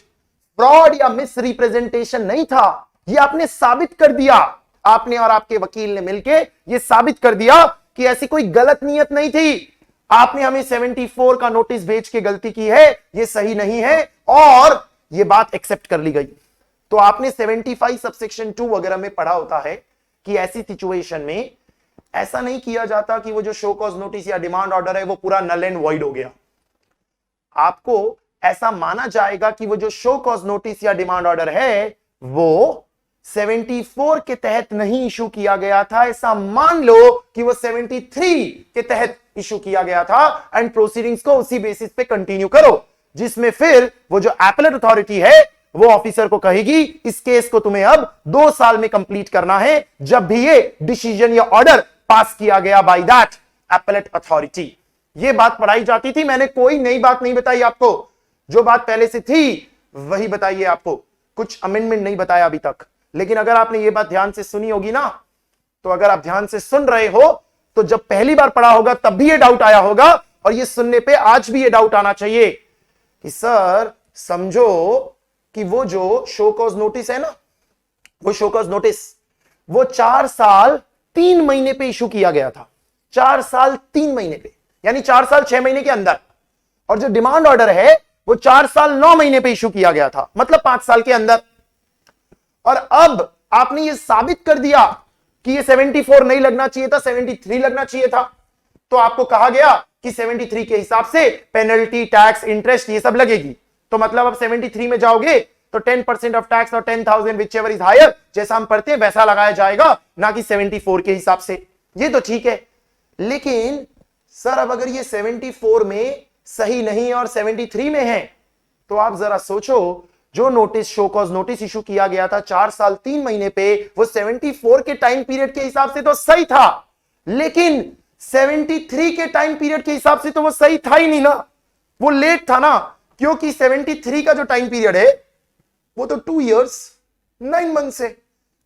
fraud या मिस रिप्रेजेंटेशन नहीं था, यह आपने साबित कर दिया। आपने और आपके वकील ने मिलकर यह साबित कर दिया कि ऐसी कोई गलत नीयत नहीं थी। आपने हमें 74 का नोटिस भेज के गलती की है, यह सही नहीं है, और यह बात एक्सेप्ट कर ली गई। तो आपने 75 सबसेक्शन 2 वगैरह में पढ़ा होता है कि ऐसी सिचुएशन में ऐसा नहीं किया जाता कि वो जो शो कॉज नोटिस या डिमांड ऑर्डर है वो पूरा नल एंड वॉइड हो गया। आपको ऐसा माना जाएगा कि वो जो शो कॉज नोटिस या डिमांड ऑर्डर है वो 74 के तहत नहीं इशू किया गया था, ऐसा मान लो कि वो 73 के तहत इशू किया गया था, एंड प्रोसीडिंग्स को उसी बेसिस पे कंटिन्यू करो, जिसमें फिर वो जो एपेलेट अथॉरिटी है वो ऑफिसर को कहेगी इस केस को तुम्हें अब 2 साल में कंप्लीट करना है, जब भी ये डिसीजन या ऑर्डर पास किया गया बाय दैट एपेलेट अथॉरिटी। ये बात पढ़ाई जाती थी, मैंने कोई नई बात नहीं बताई आपको, जो बात पहले से थी वही बताई है आपको, कुछ अमेंडमेंट नहीं बताया अभी तक। लेकिन अगर आपने ये बात ध्यान से सुनी होगी ना, तो अगर आप ध्यान से सुन रहे हो तो जब पहली बार पढ़ा होगा तब भी ये डाउट आया होगा, और ये सुनने पे आज भी ये डाउट आना चाहिए कि सर समझो कि वो जो शो कॉज नोटिस है ना, वो शो कॉज नोटिस वो 4 साल 3 महीने पे इशू किया गया था, 4 साल 3 महीने पे, यानी 4 साल 6 महीने के अंदर। और जो डिमांड ऑर्डर है वो 4 साल 9 महीने पे इशू किया गया था, मतलब 5 साल के अंदर। और अब आपने ये साबित कर दिया कि ये 74 नहीं लगना चाहिए था, 73 लगना चाहिए था, तो आपको कहा गया कि 73 के हिसाब से पेनल्टी, टैक्स, इंटरेस्ट ये सब लगेगी। तो मतलब अब 73 में जाओगे तो 10% ऑफ टैक्स और 10,000 विच एवर इज हायर, जैसा हम पढ़ते हैं वैसा लगाया जाएगा, ना कि 74 के हिसाब से। ये तो ठीक है, लेकिन सर अब अगर ये 74 में सही नहीं और 73 में है, तो आप जरा सोचो, जो notice, show cause notice issue किया गया था 4 साल 3 महीने पे, वो 74 के टाइम पीरियड के हिसाब से तो सही था, लेकिन 73 के टाइम पीरियड के हिसाब से तो वो सही था ही नहीं ना, वो लेट था ना, क्योंकि 73 का जो टाइम पीरियड है वो तो 2 years 9 months है,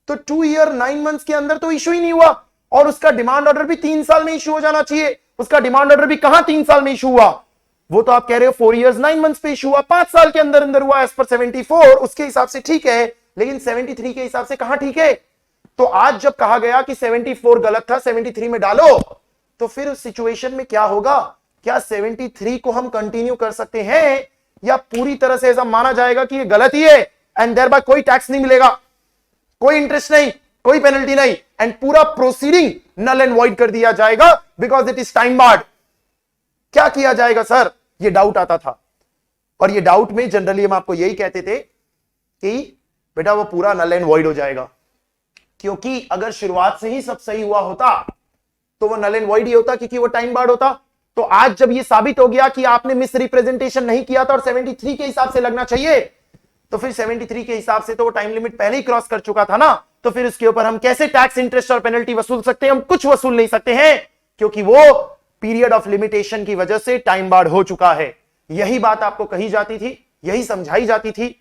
तो 2 year 9 months के अंदर तो इशू ही नहीं हुआ, और उसका डिमांड ऑर्डर भी 3 साल में इशू हो जाना चाहिए। उसका डिमांड ऑर्डर भी कहां 3 साल में इशू हुआ, वो तो आप कह रहे हो 4 years 9 months पे इशू हुआ, 5 साल के अंदर अंदर हुआ एज पर 74, उसके हिसाब से ठीक है, लेकिन 73 के हिसाब से कहां ठीक है? तो आज जब कहा गया कि 74 गलत था, 73 में डालो, तो फिर उस सिचुएशन में क्या होगा? क्या 73 को हम कंटिन्यू कर सकते हैं, या पूरी तरह से ऐसा माना जाएगा कि ये गलत ही है एंड देयर बाय कोई टैक्स नहीं मिलेगा, कोई इंटरेस्ट नहीं, कोई पेनल्टी नहीं, एंड पूरा प्रोसीडिंग नल एंड वॉइड कर दिया जाएगा because it is time barred? क्या किया जाएगा सर? ये डाउट आता था, और ये डाउट में जनरली हम आपको यही कहते थे कि बेटा वो पूरा नल एंड वॉइड हो जाएगा, क्योंकि अगर शुरुआत से ही सब सही हुआ होता तो वो नल एंड वॉइड ही होता, क्योंकि वो टाइम बार्ड होता। तो आज जब ये साबित हो गया कि आपने मिस रिप्रेजेंटेशन नहीं किया था और 73 के हिसाब से लगना चाहिए, तो फिर 73 के हिसाब से तो वो टाइम लिमिट पहले ही क्रॉस कर चुका था ना, तो फिर उसके ऊपर हम कैसे टैक्स, इंटरेस्ट और पेनल्टी वसूल सकते हैं? हम कुछ वसूल नहीं सकते हैं, क्योंकि वो पीरियड ऑफ लिमिटेशन की वजह से टाइम बार्ड हो चुका है। यही बात आपको कही जाती थी, यही समझाई जाती थी,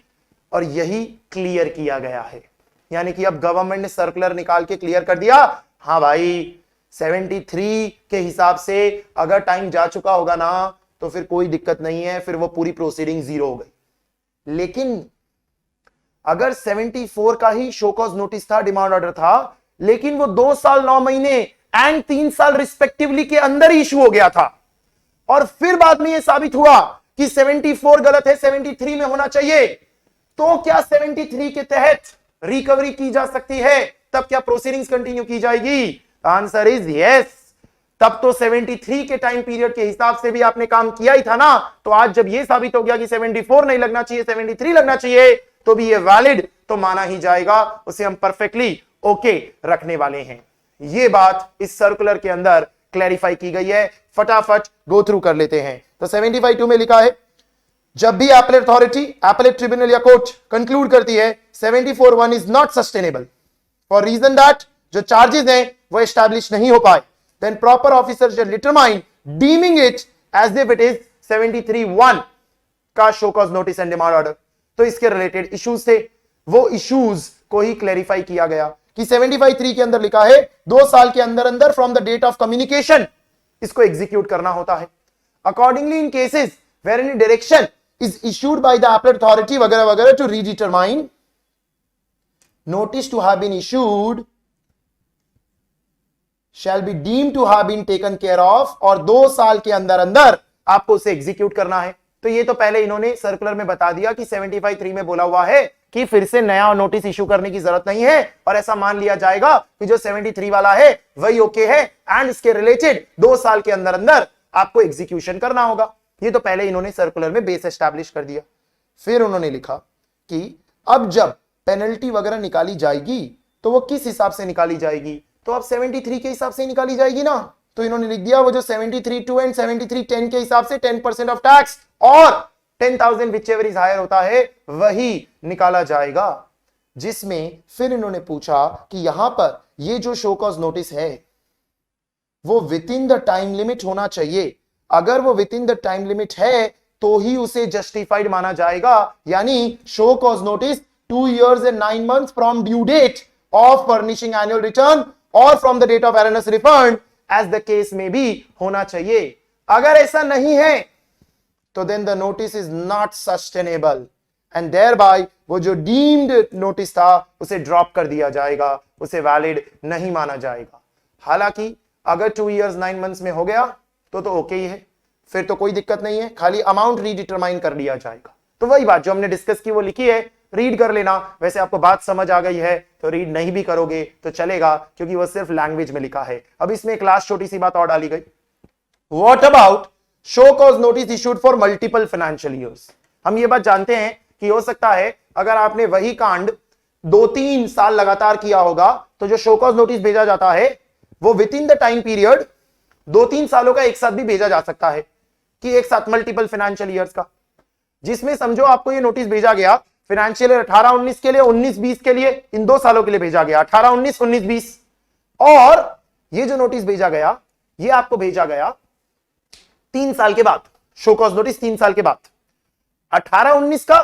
और यही क्लियर किया गया है। यानी कि अब गवर्नमेंट ने सर्कुलर निकाल के क्लियर कर दिया, हां भाई 73 के हिसाब से अगर टाइम जा चुका होगा ना तो फिर कोई दिक्कत नहीं है, फिर वो पूरी प्रोसीडिंग जीरो हो गई। लेकिन अगर 74 का ही शो कॉज नोटिस था, डिमांड ऑर्डर था, लेकिन वो 2 साल 9 महीने एंड 3 साल रिस्पेक्टिवली के अंदर ही इशू हो गया था, और फिर बाद में यह साबित हुआ कि 74 गलत है, 73 में होना चाहिए, तो क्या 73 के तहत रिकवरी की जा सकती है? तब क्या प्रोसीडिंग्स कंटिन्यू की जाएगी? Answer is yes. तब तो 73 के टाइम पीरियड के हिसाब से भी आपने काम किया ही था ना, तो आज जब यह साबित हो गया कि 74 नहीं लगना चाहिए, 73 लगना चाहिए, तो भी ये वैलिड तो माना ही जाएगा, उसे हम परफेक्टली ओके रखने वाले हैं। ये बात इस सर्कुलर के अंदर क्लैरिफाई की गई है, फटाफट गो थ्रू कर लेते हैं। तो 75(2) में लिखा है, जब भी एपेलेट अथॉरिटी, एपेलेट ट्रिब्यूनल या कोर्ट कंक्लूड करती है 74(1) is not sustainable for reason that जो चार्जेस हैं वो एस्टैब्लिश नहीं हो पाए, then proper officer shall determine deeming it as if it is 73(1) का show cause notice and demand order. तो इसके रिलेटेड इश्यूज थे, वो इश्यूज को ही क्लैरिफाई किया गया कि 75(3) के अंदर लिखा है 2 साल के अंदर अंदर from the date of communication इसको एग्जीक्यूट करना होता है। Accordingly in cases where any direction is issued by the appellate authority वगैरह वगैरह to redetermine notice to have been issued shall be deemed to have been taken care of, और 2 साल के अंदर अंदर आपको उसे एग्जीक्यूट करना है। तो ये तो पहले इन्होंने सर्कुलर में बता दिया कि 75(3) में बोला हुआ है कि फिर से नया नोटिस इश्यू करने की जरूरत नहीं है, और ऐसा मान लिया जाएगा कि जो 73 वाला है वही ओके है, एंड इसके रिलेटेड 2 साल के अंदर अंदर आपको एग्जीक्यूशन करना होगा। ये तो पहले इन्होंने सर्कुलर में बेस एस्टैब्लिश कर दिया। फिर उन्होंने लिखा कि अब जब पेनल्टी वगैरह निकाली जाएगी तो वो किस हिसाब से निकाली जाएगी? तो अब 73 के हिसाब से निकाली जाएगी ना, तो इन्होंने लिख दिया वो जो 73(2) एंड 73(10) के हिसाब से 10% ऑफ टैक्स और 10,000 whichever is higher होता है वही निकाला जाएगा। जिसमें फिर इन्होंने पूछा कि यहां पर ये जो शो कॉज नोटिस है वो within the time limit होना चाहिए। अगर वो within the time limit है तो ही उसे जस्टिफाइड माना जाएगा, यानी show cause notice 2 years and 9 months from due date of furnishing annual return और from the date of erroneous refund as the case में भी होना चाहिए। अगर ऐसा नहीं है तो then the notice is not sustainable and thereby वो जो डीम्ड नोटिस था उसे ड्रॉप कर दिया जाएगा, उसे वैलिड नहीं माना जाएगा। हालांकि अगर 2 years 9 months में हो गया तो ओके ही है, फिर तो कोई दिक्कत नहीं है, खाली अमाउंट रीडिटरमाइन कर लिया जाएगा। तो वही बात जो हमने डिस्कस की वो लिखी है, रीड कर लेना। वैसे आपको बात समझ आ गई है तो रीड नहीं भी करोगे तो चलेगा, क्योंकि वो सिर्फ लैंग्वेज में लिखा है। अब इसमें एक लास्ट छोटी सी बात और डाली गई, what about show cause notice issued for multiple financial years. हम ये बात जानते हैं कि हो सकता है अगर आपने वही कांड 2-3 साल लगातार किया होगा तो जो शो कॉज नोटिस भेजा जाता है वो within the time period 2-3 सालों का एक साथ भी भेजा जा सकता है, कि एक साथ मल्टीपल फाइनेंशियल ईयर्स का, जिसमें समझो आपको ये नोटिस भेजा गया फाइनेंशियल ईयर 18-19 के लिए, 19-20 के लिए, इन 2 सालों के लिए भेजा गया, 18-19, 19-20, और ये जो नोटिस भेजा गया ये आपको भेजा गया 3 साल के बाद, शो कॉज नोटिस 3 साल के बाद, 18-19 का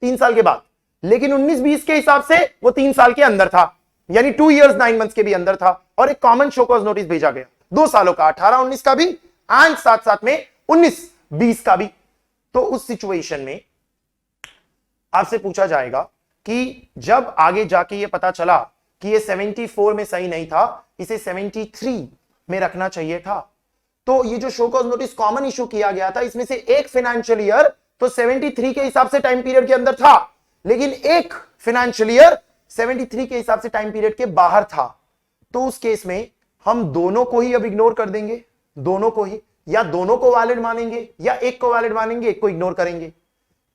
3 साल के बाद, लेकिन 19-20 के हिसाब से वो 3 साल के अंदर था, यानी 2 years 9 months के भी अंदर था, और एक कॉमन शो कॉज नोटिस भेजा गया 2 सालों का, 18-19 का भी एंड साथ साथ में 19-20 का भी। तो उस सिचुएशन में आपसे पूछा जाएगा कि जब आगे जाके ये पता चला कि ये 74 में सही नहीं था, इसे 73 में रखना चाहिए था, तो ये जो show cause notice common issue किया गया था, इसमें से एक फाइनेंशियल ईयर तो 73 के हिसाब से टाइम पीरियड के अंदर था, लेकिन एक फाइनेंशियल ईयर 73 के हिसाब से टाइम पीरियड के बाहर था। तो उस केस में हम दोनों को ही अब इग्नोर कर देंगे, दोनों को ही, या दोनों को वैलिड मानेंगे या एक को वैलिड मानेंगे, एक को इग्नोर करेंगे।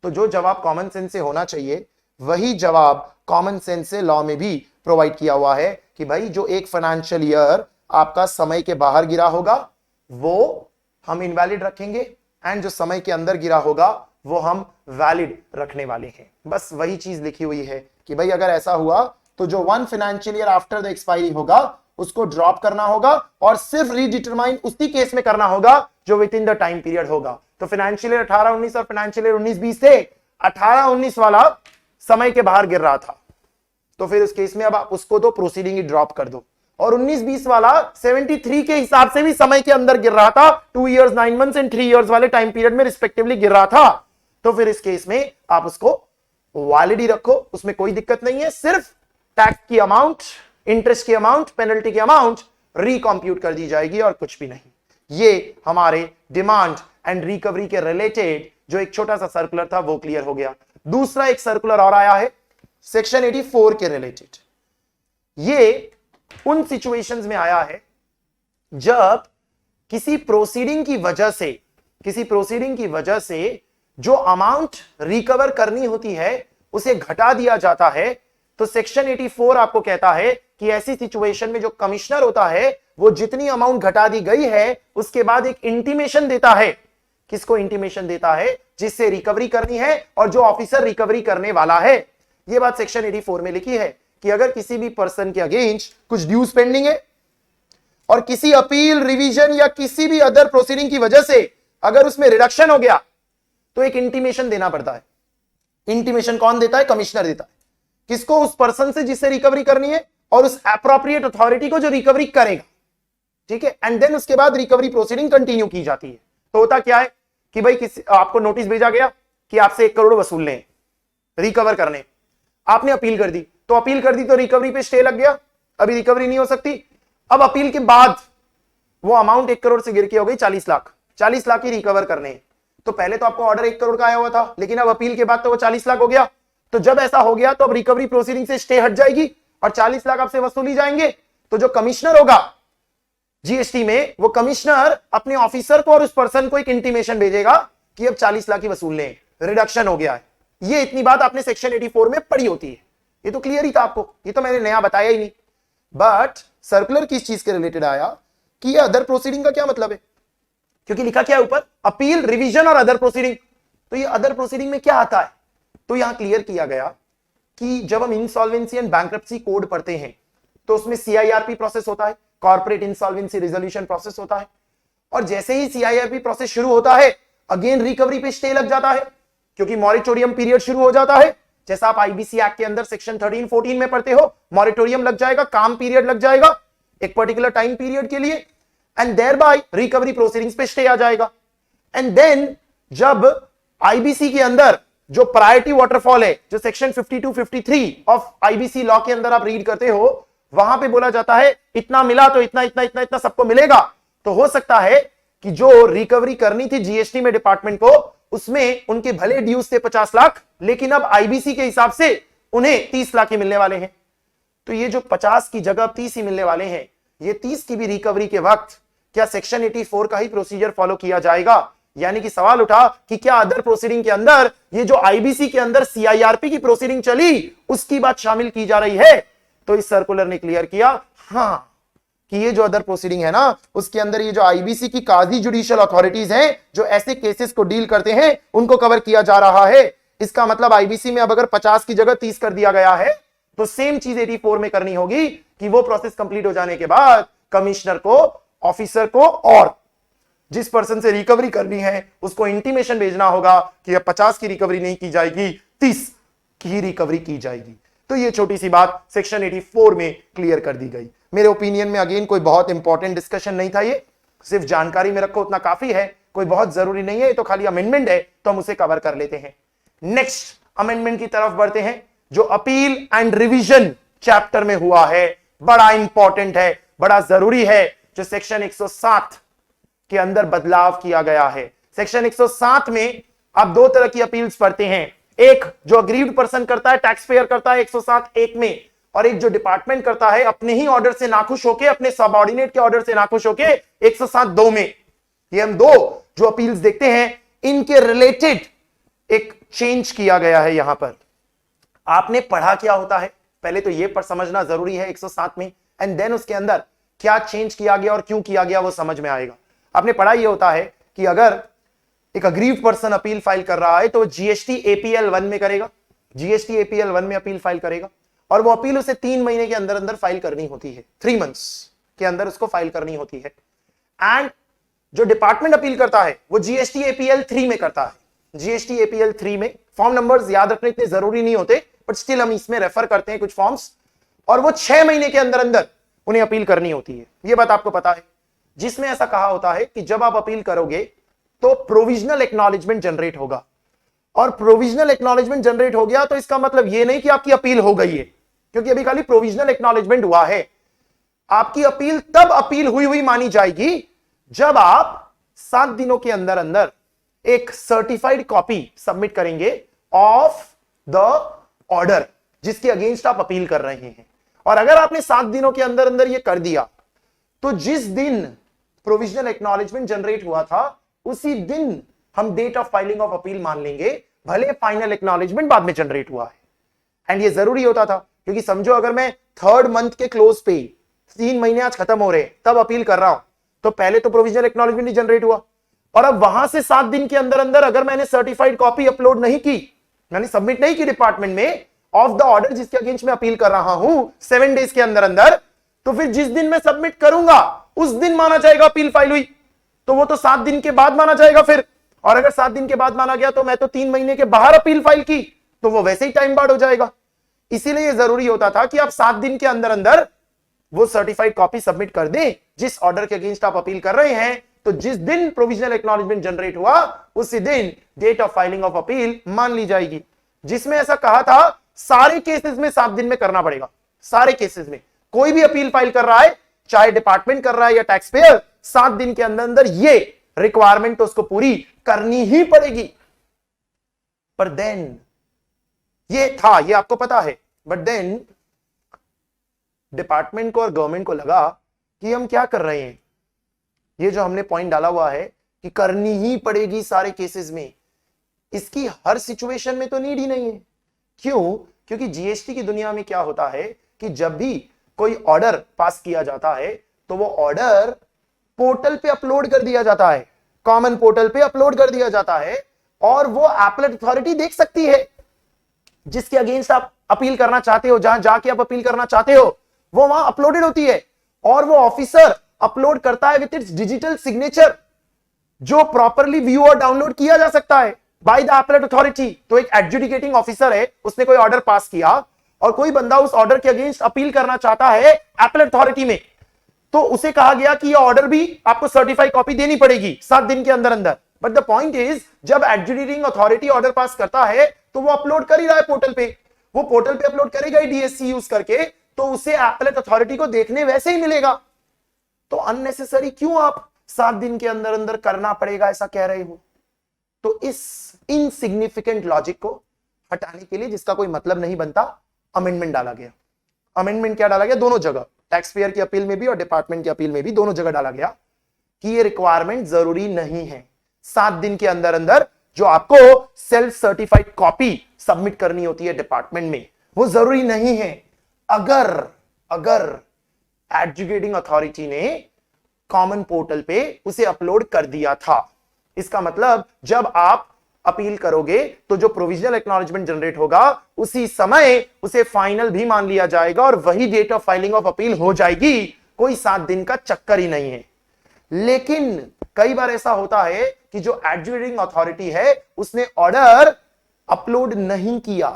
तो जो जवाब कॉमन सेंस से होना चाहिए वही जवाब कॉमन सेंस से लॉ में भी प्रोवाइड किया हुआ है कि भाई जो एक फाइनेंशियल ईयर आपका समय के बाहर गिरा होगा वो हम इनवैलिड रखेंगे, एंड जो समय के अंदर गिरा होगा वो हम वैलिड रखने वाले हैं। बस वही चीज लिखी हुई है कि भाई अगर ऐसा हुआ तो जो one financial year after the expiry होगा उसको ड्रॉप करना होगा और सिर्फ रीडिटरमाइन उसी केस में करना होगा जो with in the time period होगा। तो फाइनेंशियल ईयर 18-19 और फाइनेंशियल ईयर 19-20 से 18-19 वाला समय के बाहर गिर रहा था, तो फिर उस केस में अब आप उसको तो प्रोसीडिंग ही ड्रॉप कर दो, और 19-20 वाला 73 के हिसाब से भी समय के अंदर गिर रहा था, 2 years 9 months एंड 3 years वाले टाइम पीरियड में रिस्पेक्टिवली गिर रहा था, तो फिर इस केस में आप उसको वैलिड ही रखो, उसमें कोई दिक्कत नहीं है। सिर्फ टैक्स की अमाउंट, इंटरेस्ट की अमाउंट, पेनल्टी की अमाउंट रिकॉम्प्यूट कर दी जाएगी और कुछ भी नहीं। ये हमारे डिमांड एंड रिकवरी के रिलेटेड जो एक छोटा सा सर्कुलर था वो क्लियर हो गया। दूसरा एक सर्कुलर और आया है सेक्शन 84 के रिलेटेड। ये उन सिचुएशंस में आया है जब किसी प्रोसीडिंग की वजह से जो अमाउंट रिकवर करनी होती है उसे घटा दिया जाता है। तो सेक्शन 84 आपको कहता है कि ऐसी सिचुएशन में जो कमिश्नर होता है वो जितनी अमाउंट घटा दी गई है उसके बाद एक इंटीमेशन देता है। किसको इंटीमेशन देता है? जिससे रिकवरी करनी है और जो ऑफिसर रिकवरी करने वाला है। यह बात सेक्शन 84 में लिखी है कि अगर किसी भी पर्सन के अगेंस्ट कुछ ड्यूज पेंडिंग है और किसी अपील, रिवीजन या किसी भी अदर प्रोसीडिंग की वजह से अगर उसमें रिडक्शन हो गया तो एक इंटीमेशन देना पड़ता है। इंटीमेशन कौन देता है? कमिश्नर देता है। किसको? उस पर्सन से जिससे रिकवरी करनी है और उस एप्रोप्रिएट अथॉरिटी को जो रिकवरी करेगा, ठीक है। एंड देन उसके बाद रिकवरी प्रोसीडिंग कंटिन्यू की जाती है। तो होता क्या है कि भाई आपको नोटिस भेजा गया कि आपसे 1 करोड़ वसूलने हैं, रिकवर करने, आपने अपील कर दी, तो अपील कर दी तो रिकवरी पे स्टे लग गया, अभी रिकवरी नहीं हो सकती। अब अपील के बाद वो अमाउंट 1 करोड़ से गिर के हो गई 40 लाख, 40 लाख ही रिकवर करने हैं। तो पहले तो आपको ऑर्डर 1 करोड़ का आया हुआ था, लेकिन अब अपील के बाद तो वो 40 लाख हो गया। तो जब ऐसा हो गया तो अब रिकवरी प्रोसीडिंग से स्टे हट जाएगी और 40 लाख आपसे वसूली जाएंगे। तो जो कमिश्नर होगा जीएसटी में, वो कमिश्नर अपने ऑफिसर को और उस पर्सन को एक इंटीमेशन भेजेगा कि अब 40 लाख ही वसूल लें, रिडक्शन हो गया है। ये इतनी बात आपने सेक्शन 84 में पढ़ी होती है, ये तो क्लियर ही था आपको, ये तो मैंने नया बताया ही नहीं। बट सर्कुलर किस चीज के रिलेटेड आया कि ये अदर प्रोसीडिंग का क्या मतलब है? क्योंकि लिखा क्या है ऊपर? अपील, रिवीजन और अदर प्रोसीडिंग। तो ये अदर प्रोसीडिंग में क्या आता है? तो यहां क्लियर किया गया कि जब हम इंसॉल्वेंसी एंड बैंक्रप्सी कोड पढ़ते हैं तो उसमें सीआईआरपी प्रोसेस होता है, कॉर्पोरेट इंसॉल्वेंसी रिजोल्यूशन प्रोसेस होता है, और जैसे ही सीआईआरपी प्रोसेस शुरू होता है अगेन रिकवरी पे स्टे लग जाता है, क्योंकि मॉरिटोरियम पीरियड शुरू हो जाता है। जैसा आप आईबीसी एक्ट के अंदर सेक्शन 13-14 में पढ़ते हो, मॉरिटोरियम लग जाएगा, काम पीरियड लग जाएगा एक पर्टिकुलर टाइम पीरियड के लिए, and thereby recovery proceedings पे स्टे आ जाएगा। एंड देन जब आईबीसी के अंदर जो प्रायोरिटी वाटरफॉल है, जो सेक्शन 52-53 ऑफ आईबीसी लॉ के अंदर आप रीड करते हो, वहां पे बोला जाता है इतना मिला तो इतना इतना इतना इतना सबको मिलेगा। तो हो सकता है कि जो रिकवरी करनी थी जीएसटी में डिपार्टमेंट को, उसमें उनके भले ड्यूज थे 50 लाख, लेकिन अब आईबीसी के हिसाब से उन्हें 30 लाख ही मिलने वाले हैं। तो ये जो 50 की जगह 30 ही मिलने वाले हैं, ये 30 की भी रिकवरी के वक्त क्या सेक्शन 84 का ही प्रोसीजर फॉलो किया जाएगा? यानी कि सवाल उठा कि क्या अदर प्रोसीडिंग के अंदर ये जो आईबीसी के अंदर सीआईआरपी की प्रोसीडिंग चली उसकी बात शामिल की जा रही है? तो इस सर्कुलर ने क्लियर किया हां कि ये जो अदर प्रोसीडिंग है ना, उसके अंदर ये जो आईबीसी की काजी जुडिशियल अथॉरिटीज हैं जो ऐसे केसेस को डील करते हैं, उनको कवर किया जा रहा है। इसका मतलब आईबीसी में अब अगर 50 की जगह 30 कर दिया गया है तो सेम चीज 84 में करनी होगी कि वो प्रोसेस कंप्लीट हो जाने के बाद कमिश्नर को, ऑफिसर को और जिस पर्सन से रिकवरी करनी है उसको इंटीमेशन भेजना होगा कि अब 50 की रिकवरी नहीं की जाएगी, 30 की रिकवरी की जाएगी। तो ये छोटी सी बात सेक्शन 84 में क्लियर कर दी गई। मेरे ओपिनियन में अगेन कोई बहुत इंपॉर्टेंट डिस्कशन नहीं था, ये सिर्फ जानकारी में रखो उतना काफी है, कोई बहुत जरूरी नहीं है, ये तो खाली अमेंडमेंट है तो हम उसे कवर कर लेते हैं। नेक्स्ट अमेंडमेंट की तरफ बढ़ते हैं। जो अपील एंड रिवीजन चैप्टर में हुआ है, बड़ा इंपॉर्टेंट है, बड़ा जरूरी है, जो सेक्शन 107 के अंदर बदलाव किया गया है। सेक्शन 107 में आप दो तरह की अपील्स पढ़ते हैं, एक जो अग्रीव्ड पर्सन करता है, टैक्स पेयर करता है 107(1) में, और एक जो डिपार्टमेंट करता है अपने ही ऑर्डर से नाखुश होके, अपने सबऑर्डिनेट के ऑर्डर से नाखुश होके 107(2) में। ये हम दो जो अपील्स देखते हैं, इनके रिलेटेड एक चेंज किया गया है। यहां पर आपने पढ़ा क्या होता है, पहले तो ये पर समझना जरूरी है 107 में, एंड देन उसके अंदर क्या चेंज किया गया और क्यों किया गया वो समझ में आएगा। आपने पढ़ा ये होता है कि अगर एक अग्रीव्ड पर्सन अपील फाइल कर रहा है तो वो जीएसटी एपीएल 1 में करेगा, जीएसटी एपीएल 1 में अपील फाइल करेगा, और वो अपील उसे 3 महीने के अंदर अंदर फाइल करनी होती है, 3 मंथ्स के अंदर उसको फाइल करनी होती है। एंड जो डिपार्टमेंट अपील करता है वो जीएसटी एपीएल 3 में करता है, जीएसटी एपीएल 3 में। फॉर्म नंबर्स याद रखने इतने जरूरी नहीं होते, बट स्टिल हम इसमें रेफर करते हैं कुछ फॉर्म्स, और वो 6 महीने के अंदर अंदर उन्हें अपील करनी होती है। ये बात आपको पता है, जिसमें ऐसा कहा होता है कि जब आप अपील करोगे तो प्रोविजनल एक्नॉलेजमेंट जनरेट होगा, और प्रोविजनल एक्नॉलेजमेंट जनरेट हो गया तो इसका मतलब यह नहीं कि आपकी अपील हो गई है, क्योंकि अभी खाली प्रोविजनल एक्नॉलेजमेंट हुआ है। आपकी अपील तब अपील हुई हुई मानी जाएगी जब आप 7 दिनों के अंदर अंदर एक सर्टिफाइड कॉपी सबमिट करेंगे ऑफ द ऑर्डर जिसके अगेंस्ट आप अपील कर रहे हैं। और अगर आपने 7 दिनों के अंदर अंदर यह कर दिया तो जिस दिन प्रोविजनल एक्नॉलेजमेंट जनरेट हुआ था उसी दिन हम date of filing of appeal मान लेंगे, भले फाइनल एक्नॉलेजमेंट बाद में जनरेट हुआ है। एंड ये जरूरी होता था, क्योंकि समझो अगर मैं 3rd मंथ के क्लोज पे 3 महीने आज खत्म हो रहे तब अपील कर रहा हूं, तो पहले तो प्रोविजनल एक्नॉलेजमेंट नहीं जनरेट हुआ, और अब वहां से 7 दिन के अंदर अंदर अगर मैंने सर्टिफाइड कॉपी अपलोड नहीं की, मैंने सबमिट नहीं की डिपार्टमेंट में ऑफ द ऑर्डर जिसके अगेंस्ट मैं अपील कर रहा हूं 7 डेज के अंदर अंदर, तो फिर जिस दिन मैं सबमिट करूंगा उस दिन माना जाएगा अपील फाइल हुई, तो वो तो 7 दिन के बाद माना जाएगा फिर। और अगर 7 दिन के बाद माना गया तो मैं तो 3 महीने के बाहर अपील फाइल की, तो वो वैसे ही टाइम बार्ड हो जाएगा। इसीलिए जरूरी होता था कि आप 7 दिन के अंदर अंदर वो सर्टिफाइड कॉपी सबमिट कर दें जिस ऑर्डर के अगेंस्ट आप अपील कर रहे हैं, तो जिस दिन प्रोविजनल एक्नॉलेजमेंट जनरेट हुआ उसी दिन date of filing of appeal मान ली जाएगी। जिसमें ऐसा कहा था सारे केसेस में 7 दिन में करना पड़ेगा, सारे केसेस में कोई भी अपील फाइल कर रहा है, चाहे डिपार्टमेंट कर रहा है या टैक्स पेयर, 7 दिन के अंदर अंदर ये रिक्वायरमेंट तो उसको पूरी करनी ही पड़ेगी। पर देन ये था, ये आपको पता है, बट देन डिपार्टमेंट को और गवर्नमेंट को लगा कि हम क्या कर रहे हैं, ये जो हमने पॉइंट डाला हुआ है कि करनी ही पड़ेगी सारे केसेस में, इसकी हर सिचुएशन में तो नीड ही नहीं है। क्यों? क्योंकि जीएसटी की दुनिया में क्या होता है कि जब भी कोई ऑर्डर पास किया जाता है तो वो ऑर्डर पोर्टल पे अपलोड कर दिया जाता है, कॉमन पोर्टल पे अपलोड कर दिया जाता है, और वो एपेलेट अथॉरिटी देख सकती है जिसके अगेंस्ट आप अपील करना चाहते हो, जहां जाके आप अपील करना चाहते हो वो वहां अपलोडेड होती है, और वो ऑफिसर अपलोड करता है विद इट्स डिजिटल सिग्नेचर जो प्रॉपरली व्यू और डाउनलोड किया जा सकता है बाय द एपेलेट अथॉरिटी। तो एक एडजुडिकेटिंग ऑफिसर है, उसने कोई ऑर्डर पास किया और कोई बंदा उस ऑर्डर के अगेंस्ट अपील करना चाहता है एपेलेट अथॉरिटी में, तो उसे कहा गया कि ये ऑर्डर भी आपको सर्टिफाइड कॉपी देनी पड़ेगी 7 दिन के अंदर अंदर। बट द पॉइंट इज, जब एडजुडिकेटिंग अथॉरिटी ऑर्डर पास करता है तो वो अपलोड कर ही रहा है पोर्टल पे, वो पोर्टल पे अपलोड करेगा ही डीएससी यूज करके, तो उसे एपेलेट अथॉरिटी को देखने वैसे ही मिलेगा। तो अननेसेसरी क्यों आप 7 दिन के अंदर अंदर करना पड़ेगा ऐसा कह रहे हो? तो इस इनसिग्निफिकेंट लॉजिक को हटाने के लिए, जिसका कोई मतलब नहीं बनता, अमेंडमेंट डाला गया। अमेंडमेंट क्या डाला गया? दोनों जगह, टैक्स पेयर की अपील में भी और डिपार्टमेंट की अपील में भी, दोनों जगह डाला गया कि ये रिक्वायरमेंट जरूरी नहीं है। 7 दिन के अंदर अंदर जो आपको सेल्फ सर्टिफाइड कॉपी सबमिट करनी होती है डिपार्टमेंट में, वो जरूरी नहीं है अगर एडजुकेटिंग अथॉरिटी ने कॉमन पोर्टल पे उसे अपलोड कर दिया था। इसका मतलब जब आप अपील करोगे तो जो प्रोविजनल एक्नॉलेजमेंट जनरेट होगा उसी समय उसे फाइनल भी मान लिया जाएगा और वही date of filing of appeal हो जाएगी, कोई 7 दिन का चक्कर ही नहीं है। लेकिन कई बार ऐसा होता है कि जो एडजुकेटिंग अथॉरिटी है उसने ऑर्डर अपलोड नहीं किया।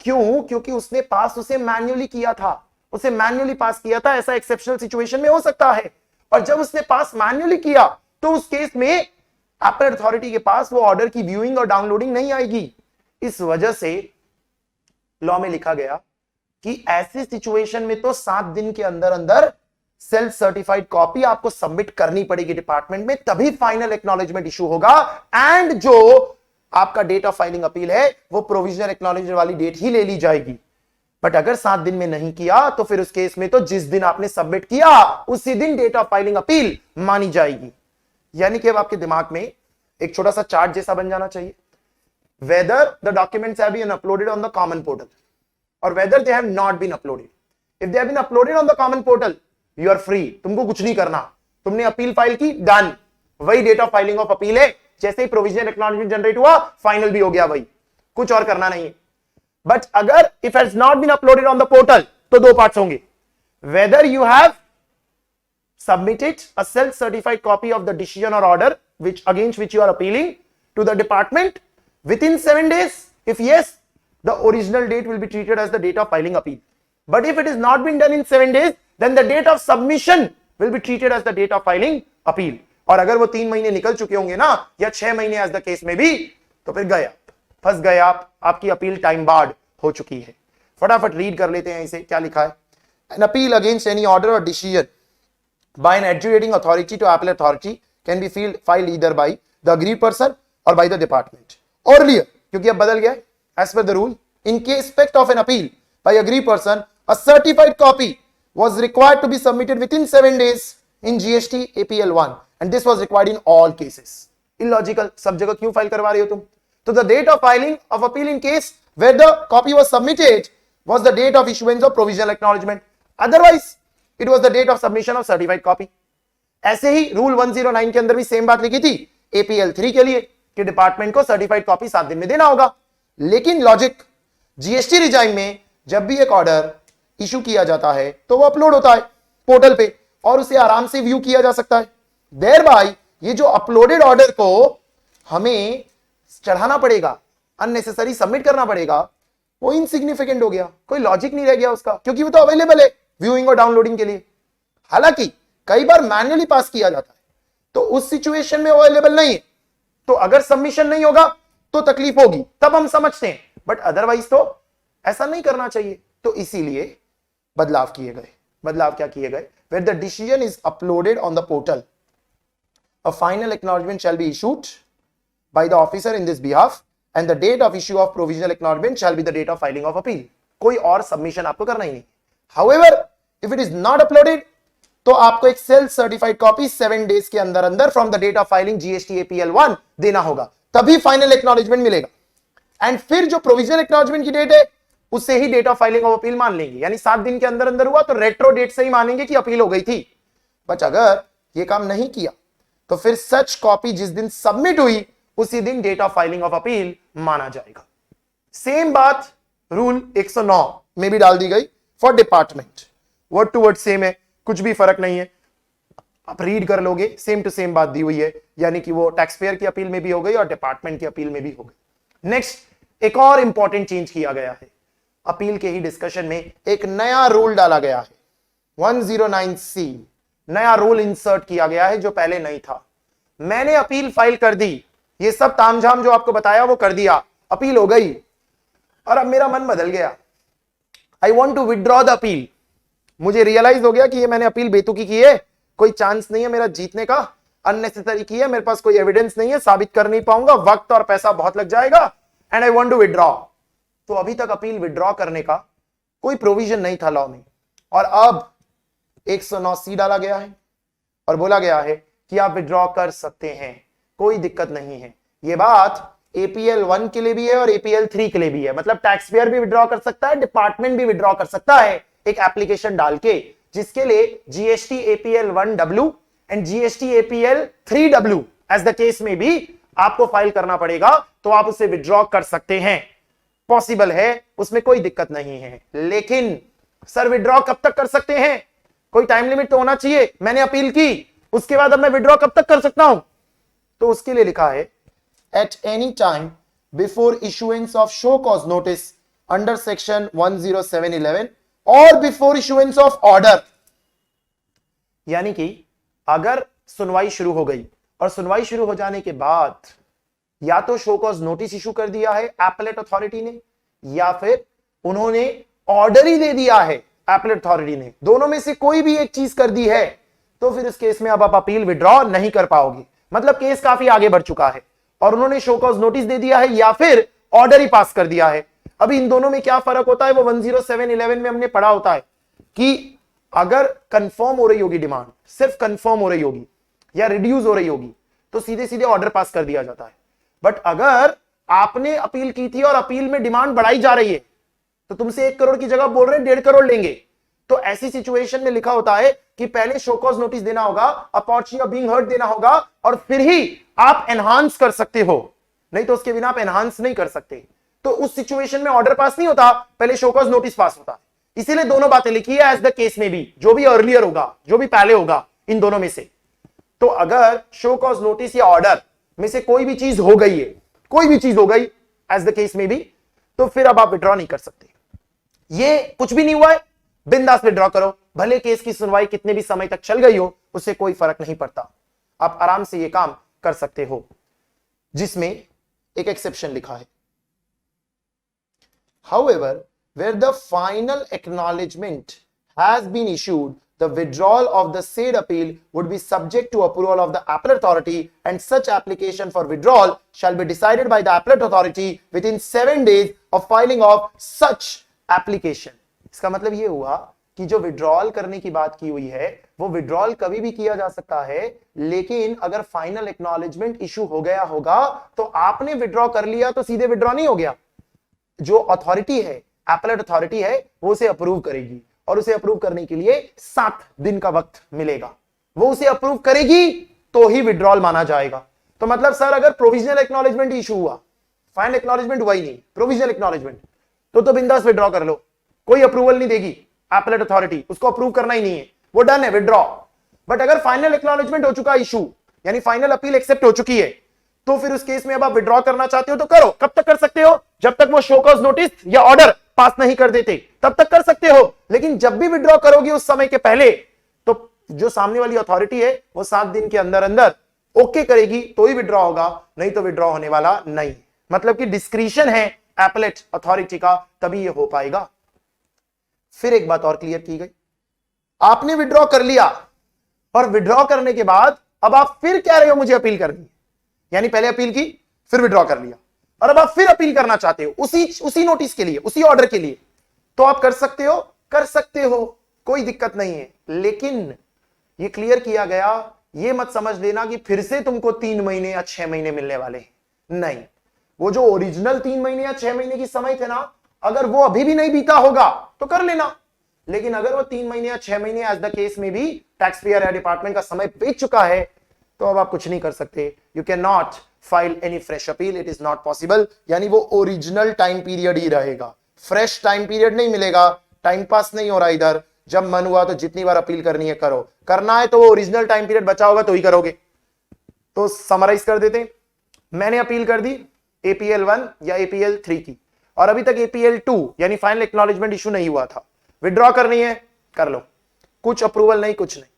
क्यों? क्योंकि उसने पास उसे मैन्युअली किया था, उसे मैन्युअली पास किया था। ऐसा एक्सेप्शनल सिचुएशन में हो सकता है, और जब उसने पास मैन्युअली किया तो उस केस में एपेलेट अथॉरिटी के पास वो ऑर्डर की व्यूइंग और डाउनलोडिंग नहीं आएगी। इस वजह से लॉ में लिखा गया कि ऐसी सिचुएशन में तो 7 दिन के अंदर अंदर सेल्फ सर्टिफाइड कॉपी आपको सबमिट करनी पड़ेगी डिपार्टमेंट में, तभी फाइनल एक्नॉलेजमेंट इशू होगा। एंड जो आपका डेट ऑफ फाइलिंग अपील है वो प्रोविजनल एक्नॉलेजमेंट वाली डेट ही ले ली जाएगी। बट अगर 7 दिन में नहीं किया तो फिर उस केस में तो जिस दिन आपने सबमिट किया उसी दिन डेट ऑफ फाइलिंग अपील मानी जाएगी। यानी कि अब आपके दिमाग में एक छोटा सा चार्ट जैसा बन जाना चाहिए, whether the documents have been uploaded on the common portal और whether they have not been uploaded. If they have been uploaded on the common portal you are free, तुमको कुछ नहीं करना, तुमने अपील फाइल की, डन, वही date of filing of appeal है। जैसे ही प्रोविजनल एक्नॉलेजमेंट जनरेट हुआ फाइनल भी हो गया, वही, कुछ और करना नहीं है। बट अगर if has not been uploaded on the portal तो दो पार्ट्स होंगे, whether you have submitted a self-certified copy of the decision or order against which you are appealing to the department within 7 days. If yes, the original date will be treated as the date of filing appeal. But if it is not been done in 7 days, then the date of submission will be treated as the date of filing appeal. और अगर वो 3 महीने निकल चुके होंगे ना, या 6 महीने as the case में भी, तो फिर गया, फंस गए आप, आपकी अपील टाइम बार्ड हो चुकी है। फटाफट रीड कर लेते हैं इसे, क्या लिखा है। An appeal against any order or decision by an adjudicating authority to appellate authority can be filed either by the aggrieved person or by the department. Earlier, क्योंकि अब बदल गया, as per the rule, in respect of an appeal by aggrieved person, a certified copy was required to be submitted within 7 days in GST APL 1, and this was required in all cases. Illogical, सब जगह क्यों file करवा रहे हो तुम? तो the date of filing of appeal in case where the copy was submitted was the date of issuance of provisional acknowledgement. Otherwise, it was the date of submission of certified copy. ऐसे ही rule 109 के अंदर भी same बात लिखी थी APL 3 के लिए कि डिपार्टमेंट को सर्टिफाइड कॉपी 7 दिन में देना होगा। लेकिन लॉजिक, जीएसटी रिजाइम में जब भी एक ऑर्डर इशू किया जाता है तो वो अपलोड होता है पोर्टल पे और उसे आराम से व्यू किया जा सकता है। देयर बाय ये जो अपलोडेड ऑर्डर को हमें चढ़ाना पड़ेगा, अननेसेसरी सबमिट करना पड़ेगा, वो इनसिग्निफिकेंट हो गया, कोई लॉजिक नहीं रह गया उसका, क्योंकि वो तो अवेलेबल है व्यूइंग और डाउनलोडिंग के लिए। हालांकि कई बार मैन्युअली पास किया जाता है तो उस सिचुएशन में अवेलेबल नहीं है, तो अगर सबमिशन नहीं होगा तो तकलीफ होगी, तब हम समझते हैं, बट अदरवाइज तो ऐसा नहीं करना चाहिए। तो इसीलिए बदलाव किए गए। बदलाव क्या किए गए? Where the decision is uploaded on the portal, a final acknowledgement shall be issued by the officer in this behalf and the date of issue of provisional acknowledgement shall be the date of filing of appeal. कोई और submission आपको करना ही नहीं। However, if it is not uploaded, तो आपको एक self certified copy 7 days के अंदर अंदर from the date of filing GST APL 1 देना होगा, तभी फाइनल एक्नॉलेजमेंट मिलेगा। एंड फिर जो प्रोविजनल एक्नॉलेजमेंट की डेट है उससे ही date of filing of appeal मान लेंगे, यानी 7 दिन के अंदर अंदर हुआ तो रेट्रो डेट से ही मानेंगे कि अपील हो गई थी। बट अगर ये काम नहीं किया तो फिर सच कॉपी जिस दिन सबमिट हुई उसी दिन date of filing of appeal माना जाएगा। सेम बात रूल 109 में भी डाल दी गई for department, word to word same है, कुछ भी फर्क नहीं है। आप रीड कर लोगे, सेम टू सेम बात दी हुई है, यानी कि वो टैक्स पेयर की अपील में भी हो गई और डिपार्टमेंट की अपील में भी हो गई। नेक्स्ट, एक और इंपॉर्टेंट चेंज किया गया है अपील के ही डिस्कशन में, एक नया रूल डाला गया है 109C, नया रूल इंसर्ट किया गया है जो पहले नहीं था। मैंने अपील फाइल कर दी, ये सब तामझाम जो आपको बताया वो कर दिया, अपील हो गई, और अब मेरा मन बदल गया, I want to withdraw the appeal. मुझे रियलाइज हो गया कि ये मैंने अपील बेतुकी की है, कोई चांस नहीं है मेरा जीतने का, अननेसेसरी की है, मेरे पास कोई एविडेंस नहीं है, साबित कर नहीं पाऊंगा, वक्त और पैसा बहुत लग जाएगा, and I want to withdraw. तो अभी तक अपील विदड्रॉ करने का कोई प्रोविजन नहीं था लॉ में, और अब 109C डाला गया है और बोला गया है कि आप विदड्रॉ कर सकते हैं, कोई दिक्कत नहीं है। ये बात APL 1 के लिए भी है और APL 3 के लिए भी है, मतलब टैक्स पेयर भी विड्रॉ कर सकता है, डिपार्टमेंट भी विड्रॉ कर सकता है एक एप्लीकेशन डाल के, जिसके लिए GST APL 1W and GST APL 3W as the case में भी आपको फाइल करना पड़ेगा, तो आप उसे विड्रॉ कर सकते हैं, पॉसिबल है, उसमें कोई दिक्कत नहीं है। लेकिन सर विड्रॉ कब तक कर सकते हैं? कोई टाइम लिमिट तो होना चाहिए। मैंने अपील की, उसके बाद अब मैं विड्रॉ कब तक कर सकता हूं? तो उसके लिए लिखा है at any time before issuance of show cause notice under section 10711 or before issuance of order। यानी कि अगर सुनवाई शुरू हो गई और सुनवाई शुरू हो जाने के बाद या तो शो कॉज नोटिस इशू कर दिया है एपेलेट अथॉरिटी ने, या फिर उन्होंने ऑर्डर ही दे दिया है, एपलेट अथॉरिटी ने, दोनों में से कोई भी एक चीज कर दी है, तो फिर उस केस में अब आप अपील विड्रॉ नहीं कर पाओगे। मतलब केस काफी आगे बढ़ चुका है और उन्होंने शो कॉज नोटिस दे दिया है या फिर ऑर्डर ही पास कर दिया है। अभी इन दोनों में क्या फर्क होता है, वो 10711 में हमने पढ़ा होता है कि अगर कंफर्म हो रही होगी डिमांड, सिर्फ कंफर्म हो रही होगी या रिड्यूस हो रही होगी, तो सीधे सीधे ऑर्डर पास कर दिया जाता है। बट अगर आपने अपील की थी और अपील में डिमांड बढ़ाई जा रही है, तो तुमसे 1 करोड़ की जगह बोल रहे हैं 1.5 करोड़ लेंगे, तो ऐसी सिचुएशन में लिखा होता है कि पहले शो कॉज नोटिस देना होगा, अपॉर्चुनिटी ऑफ बीइंग हर्ट देना होगा, और फिर ही आप एनहांस कर सकते हो, नहीं तो उसके बिना आप एनहांस नहीं कर सकते। तो उस सिचुएशन में ऑर्डर पास नहीं होता, पहले शो कॉज नोटिस पास होता है। इसीलिए दोनों बातें लिखी है, एज द केस में भी, जो भी अर्लियर होगा, जो भी पहले होगा, इन दोनों में से। तो अगर शो कॉज नोटिस या ऑर्डर में से कोई भी चीज हो गई है, कोई भी चीज हो गई एज द केस में भी, तो फिर अब आप विड्रॉ नहीं कर सकते। ये कुछ भी नहीं हुआ है, बिंदास विड्रॉ करो, भले केस की सुनवाई कितने भी समय तक चल गई हो, उससे कोई फर्क नहीं पड़ता, आप आराम से ये काम कर सकते हो। जिसमें एक एक्सेप्शन लिखा है, however where the final acknowledgement has been issued, the withdrawal of the said appeal would be subject to approval of the appellate authority, and such application for withdrawal shall be decided by the appellate authority within 7 days of filing of such application। इसका मतलब ये हुआ कि जो withdrawal करने की बात की हुई है, वो विड्रॉल कभी भी किया जा सकता है, लेकिन अगर फाइनल एक्नॉलेजमेंट इशू हो गया होगा, तो आपने विड्रॉ कर लिया तो सीधे विड्रॉ नहीं हो गया। जो अथॉरिटी है, एपलेट अथॉरिटी है, वो उसे अप्रूव करेगी, और उसे अप्रूव करने के लिए 7 दिन का वक्त मिलेगा। वो उसे अप्रूव करेगी तो ही विड्रॉल माना जाएगा। तो मतलब सर अगर प्रोविजनल एक्नॉलेजमेंट इशू हुआ, फाइनल एक्नॉलेजमेंट हुआ ही नहीं, प्रोविजनल एक्नॉलेजमेंट, तो बिंदास विड्रॉ कर लो, कोई अप्रूवल नहीं देगी एपलेट अथॉरिटी, उसको अप्रूव करना ही नहीं है, वो डन है, विड्रॉ। बट अगर फाइनल एक्नॉलेजमेंट हो चुका इशू, यानी फाइनल अपील एक्सेप्ट हो चुकी है, तो फिर उस केस में अब आप विड्रॉ करना चाहते हो तो करो। कब तक कर सकते हो? जब तक वो शो कॉज नोटिस या ऑर्डर पास नहीं कर देते, तब तक कर सकते हो। लेकिन जब भी विड्रॉ करोगे उस समय के पहले, तो जो सामने वाली अथॉरिटी है वो 7 दिन के अंदर अंदर ओके करेगी तो ही विड्रॉ होगा, नहीं तो विड्रॉ होने वाला नहीं। मतलब कि डिस्क्रिशन है एपलेट अथॉरिटी का, तभी ये हो पाएगा। फिर एक बात और क्लियर की गई, आपने विड्रॉ कर लिया और विड्रॉ करने के बाद अब आप फिर कह रहे हो मुझे अपील करनी, यानी पहले अपील की, फिर विड्रॉ कर लिया, और अब आप फिर अपील करना चाहते हो उसी नोटिस के लिए, उसी ऑर्डर के लिए, तो आप कर सकते हो, कोई दिक्कत नहीं है। लेकिन ये क्लियर किया गया, ये मत समझ लेना कि फिर से तुमको 3 महीने या 6 महीने मिलने वाले हैं। नहीं, वो जो ओरिजिनल 3 महीने या 6 महीने की समय थे ना, अगर वो अभी भी नहीं बीता होगा तो कर लेना। लेकिन अगर वो 3 महीने या 6 महीने एज द केस में भी टैक्स पेयर या डिपार्टमेंट का समय बीत चुका है, तो अब आप कुछ नहीं कर सकते। You can not file any fresh appeal, it is not possible. यानी वो ओरिजिनल टाइम पीरियड ही रहेगा, फ्रेश टाइम पीरियड नहीं मिलेगा। टाइम पास नहीं हो रहा इधर, जब मन हुआ तो जितनी बार अपील करनी है करो, करना है तो वो ओरिजिनल टाइम पीरियड बचा होगा तो ही करोगे। तो समराइज कर देते हैं, मैंने अपील कर दी APL 1 या APL 3 की, और अभी तक APL 2 यानी फाइनल एक्नॉलेजमेंट इशू नहीं हुआ था, विड्रॉ करनी है कर लो, कुछ अप्रूवल नहीं, कुछ नहीं।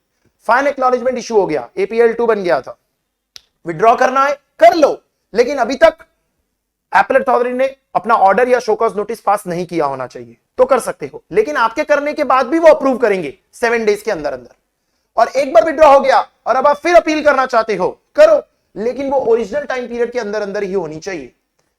फाइनल एक्नॉलेजमेंट इशू हो गया, APL 2 बन गया था, विड्रॉ करना है कर लो, लेकिन अभी तक एपलेट अथॉरिटी ने अपना ऑर्डर या शो कॉज नोटिस पास नहीं किया होना चाहिए, तो कर सकते हो। लेकिन आपके करने के बाद भी वो अप्रूव करेंगे 7 डेज के अंदर अंदर। और एक बार विड्रॉ हो गया और अब आप फिर अपील करना चाहते हो, करो, लेकिन वो ओरिजिनल टाइम पीरियड के अंदर अंदर ही होनी चाहिए।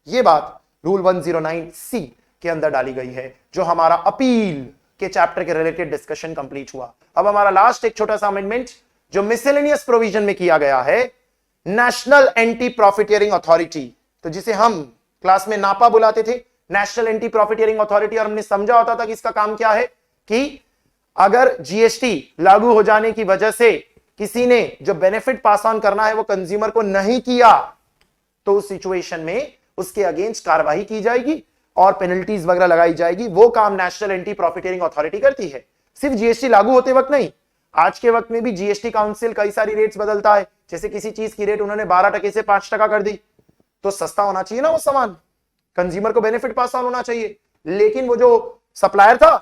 ये बात रूल 109C के अंदर डाली गई है, जो हमारा अपील के चैप्टर के रिलेटेड डिस्कशन कंप्लीट हुआ। अब हमारा लास्ट एक छोटा सा अमेंडमेंट जो मिसलेनियस प्रोविजन में किया गया है, नेशनल एंटी प्रॉफिटियरिंग अथॉरिटी, तो जिसे हम क्लास में नापा बुलाते थे, नेशनल एंटी प्रॉफिटियरिंग अथॉरिटी। और हमने समझा होता था कि इसका काम क्या है, कि अगर GST लागू हो जाने की वजह से किसी ने जो बेनिफिट पास ऑन करना है वो कंज्यूमर को नहीं किया, तो उस सिचुएशन में उसके अगेंस्ट कार्रवाई की जाएगी और पेनल्टीज वगैरह लगाई जाएगी। वो काम नेशनल एंटी प्रॉफिटियरिंग अथॉरिटी करती है। सिर्फ GST लागू होते वक्त नहीं, आज के वक्त में भी GST काउंसिल कई सारी रेट्स बदलता है। जैसे किसी चीज की रेट उन्होंने 12% से 5% कर दी, तो सस्ता होना चाहिए ना वो सामान, कंज्यूमर को बेनिफिट पास ऑन होना चाहिए। लेकिन वो जो सप्लायर था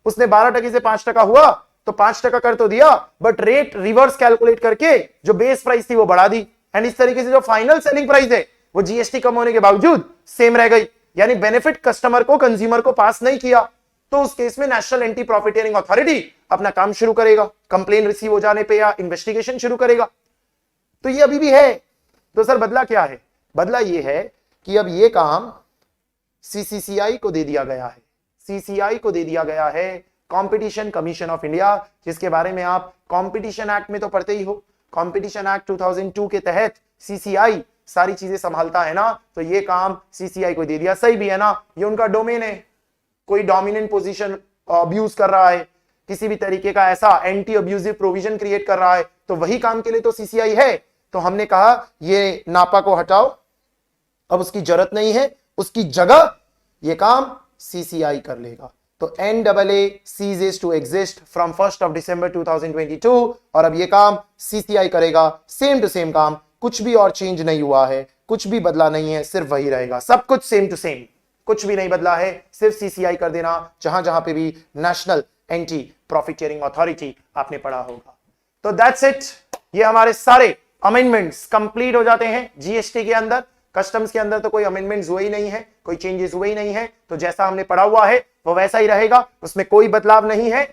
उसने 12% से 5% हुआ तो 5% कर तो दिया, बट रेट रिवर्स कैलकुलेट करके जो बेस प्राइस थी वो बढ़ा दी, एंड इस तरीके से जो फाइनल सेलिंग प्राइस है वो GST कम होने के बावजूद सेम रह गई। यानी बेनिफिट कस्टमर को, कंज्यूमर को पास नहीं किया, तो उस केस में नेशनल एंटी प्रॉफिटियरिंग अथॉरिटी अपना काम शुरू करेगा, कंप्लेन रिसीव हो जाने पे या इन्वेस्टिगेशन शुरू करेगा। तो ये अभी भी है। तो सर बदला क्या है? बदला ये है कि अब ये काम सीसीसीआई को दे दिया गया है। सीसीआई को दे दिया गया है, कंपटीशन कमीशन ऑफ इंडिया, जिसके बारे में आप कंपटीशन एक्ट में तो पढ़ते ही हो। कंपटीशन एक्ट 2002 के तहत सीसीआई सारी चीजें संभालता है ना, तो ये काम सीसीआई को दे दिया। सही भी है ना, ये उनका डोमेन है। कोई डोमिनेंट पोजीशन अब्यूज कर रहा है, किसी भी तरीके का ऐसा एंटी अब्यूजिव प्रोविजन क्रिएट कर रहा है, तो वही काम के लिए तो सीसीआई है। तो हमने कहा ये नापा को हटाओ, अब उसकी जरूरत नहीं है, उसकी जगह ये काम सीसीआई कर लेगा। तो NAA ceases to exist from 1st of December 2022 और अब ये काम सीसीआई करेगा। सेम टू सेम काम, कुछ भी और चेंज नहीं हुआ है, कुछ भी बदला नहीं है, सिर्फ वही रहेगा, सब कुछ सेम टू सेम, कुछ भी नहीं बदला है, सिर्फ सीसीआई कर देना, जहां जहां पे भी नेशनल एंटी प्रॉफिटियरिंग अथॉरिटी आपने पढ़ा होगा। तो दैट्स इट, ये हमारे सारे अमेंडमेंट्स कंप्लीट हो जाते हैं जीएसटी के अंदर। कस्टम्स के अंदर तो कोई अमेंडमेंट्स हुए ही नहीं है, कोई चेंजेस हुए ही नहीं है, तो जैसा हमने पढ़ा हुआ है वो वैसा ही रहेगा, उसमें कोई बदलाव नहीं है।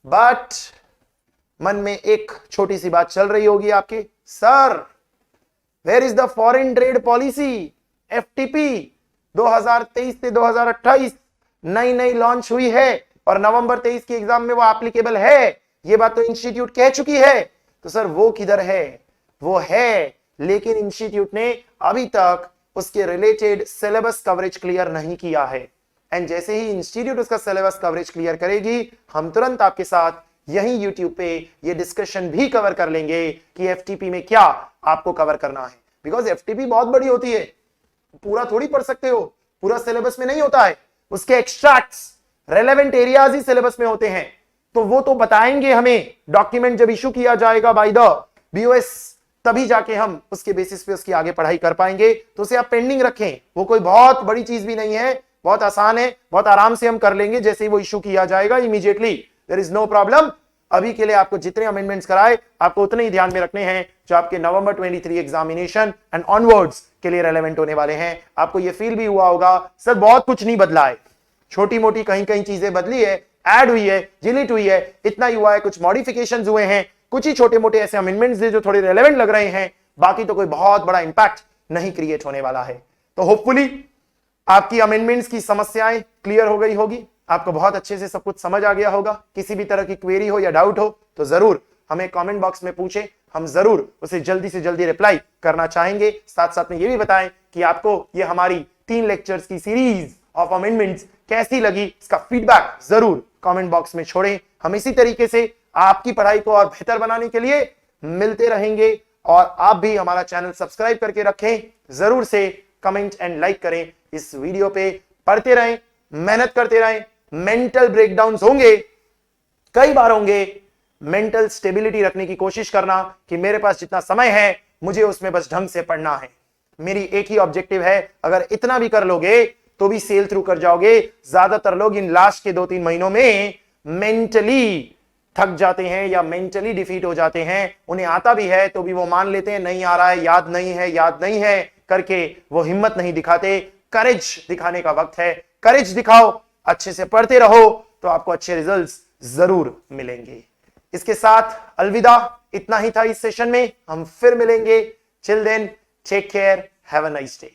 बट मन में एक छोटी सी बात चल रही होगी आपके, sir where is the foreign trade policy FTP 2023 से 2028 नई नई लॉन्च हुई है और नवंबर 23 के एग्जाम में वो एप्लीकेबल है, ये बात तो इंस्टीट्यूट कह चुकी है। तो सर वो किधर है? वो है, लेकिन इंस्टीट्यूट ने अभी तक उसके रिलेटेड सिलेबस कवरेज क्लियर नहीं किया है। एंड जैसे ही इंस्टीट्यूट उसका सिलेबस कवरेज क्लियर करेगी, हम तुरंत आपके साथ यहीं यूट्यूब पे ये डिस्कशन भी कवर कर लेंगे कि एफटीपी में क्या आपको कवर करना है। बिकॉज एफटीपी बहुत बड़ी होती है, पूरा थोड़ी पढ़ सकते हो, पूरा सिलेबस में नहीं होता है, उसके एक्सट्रैक्ट्स, रेलेवेंट एरियाज ही सिलेबस में होते हैं। तो वो तो बताएंगे हमें, डॉक्यूमेंट जब इशू किया जाएगा बाय द बीओएस, तभी जाके हम उसके बेसिस पे उसकी आगे पढ़ाई कर पाएंगे। तो उसे आप पेंडिंग रखें, वो कोई बहुत बड़ी चीज भी नहीं है, बहुत आसान है, बहुत आराम से हम कर लेंगे। जैसे ही वो इशू किया जाएगा immediately, there is no problem. अभी के लिए आपको जितने अमेंडमेंट्स कराए आपको उतने ही ध्यान में रखने हैं जो आपके नवंबर 23 एग्जामिनेशन एंड ऑनवर्ड्स के लिए रेलेवेंट होने वाले हैं। आपको ये फील भी हुआ होगा सर बहुत कुछ नहीं बदला है, छोटी मोटी कहीं कहीं चीजें बदली है, ऐड हुई है, डिलीट हुई है, इतना ही हुआ है, कुछ मॉडिफिकेशंस हुए हैं, कुछ ही छोटे मोटे ऐसे अमेंडमेंट्स जो थोड़े रेलेवेंट लग रहे हैं, बाकी तो कोई बहुत बड़ा इंपैक्ट नहीं क्रिएट होने वाला है। तो होपफुली आपकी अमेंडमेंट्स की समस्याएं क्लियर हो गई होगी, आपको बहुत अच्छे से सब कुछ समझ आ गया होगा। किसी भी तरह की क्वेरी हो या डाउट हो तो जरूर हमें कमेंट बॉक्स में पूछें, हम जरूर उसे जल्दी से जल्दी रिप्लाई करना चाहेंगे। साथ साथ में ये भी बताएं कि आपको ये हमारी 3 लेक्चर्स की सीरीज ऑफ अमेंडमेंट्स कैसी लगी, इसका फीडबैक जरूर कमेंट बॉक्स में छोड़ें। हम इसी तरीके से आपकी पढ़ाई को और बेहतर बनाने के लिए मिलते रहेंगे और आप भी हमारा चैनल सब्सक्राइब करके रखें, जरूर से कमेंट एंड लाइक करें इस वीडियो पे, पढ़ते रहें, मेहनत करते रहें। मेंटल ब्रेकडाउन्स होंगे, कई बार होंगे, मेंटल स्टेबिलिटी रखने की कोशिश करना कि मेरे पास जितना समय है मुझे उसमें बस ढंग से पढ़ना है। मेरी एक ही ऑब्जेक्टिव है, अगर इतना भी कर लोगे तो भी सेल थ्रू कर जाओगे। ज्यादातर लोग इन लास्ट के 2-3 महीनों में मेंटली थक जाते हैं या मेंटली डिफीट हो जाते हैं, उन्हें आता भी है तो भी वो मान लेते हैं नहीं आ रहा है, याद नहीं है, याद नहीं है करके वो हिम्मत नहीं दिखाते। करेज दिखाने का वक्त है, करेज दिखाओ, अच्छे से पढ़ते रहो तो आपको अच्छे रिजल्ट्स जरूर मिलेंगे। इसके साथ अलविदा, इतना ही था इस सेशन में, हम फिर मिलेंगे। Till then take care, have a nice day.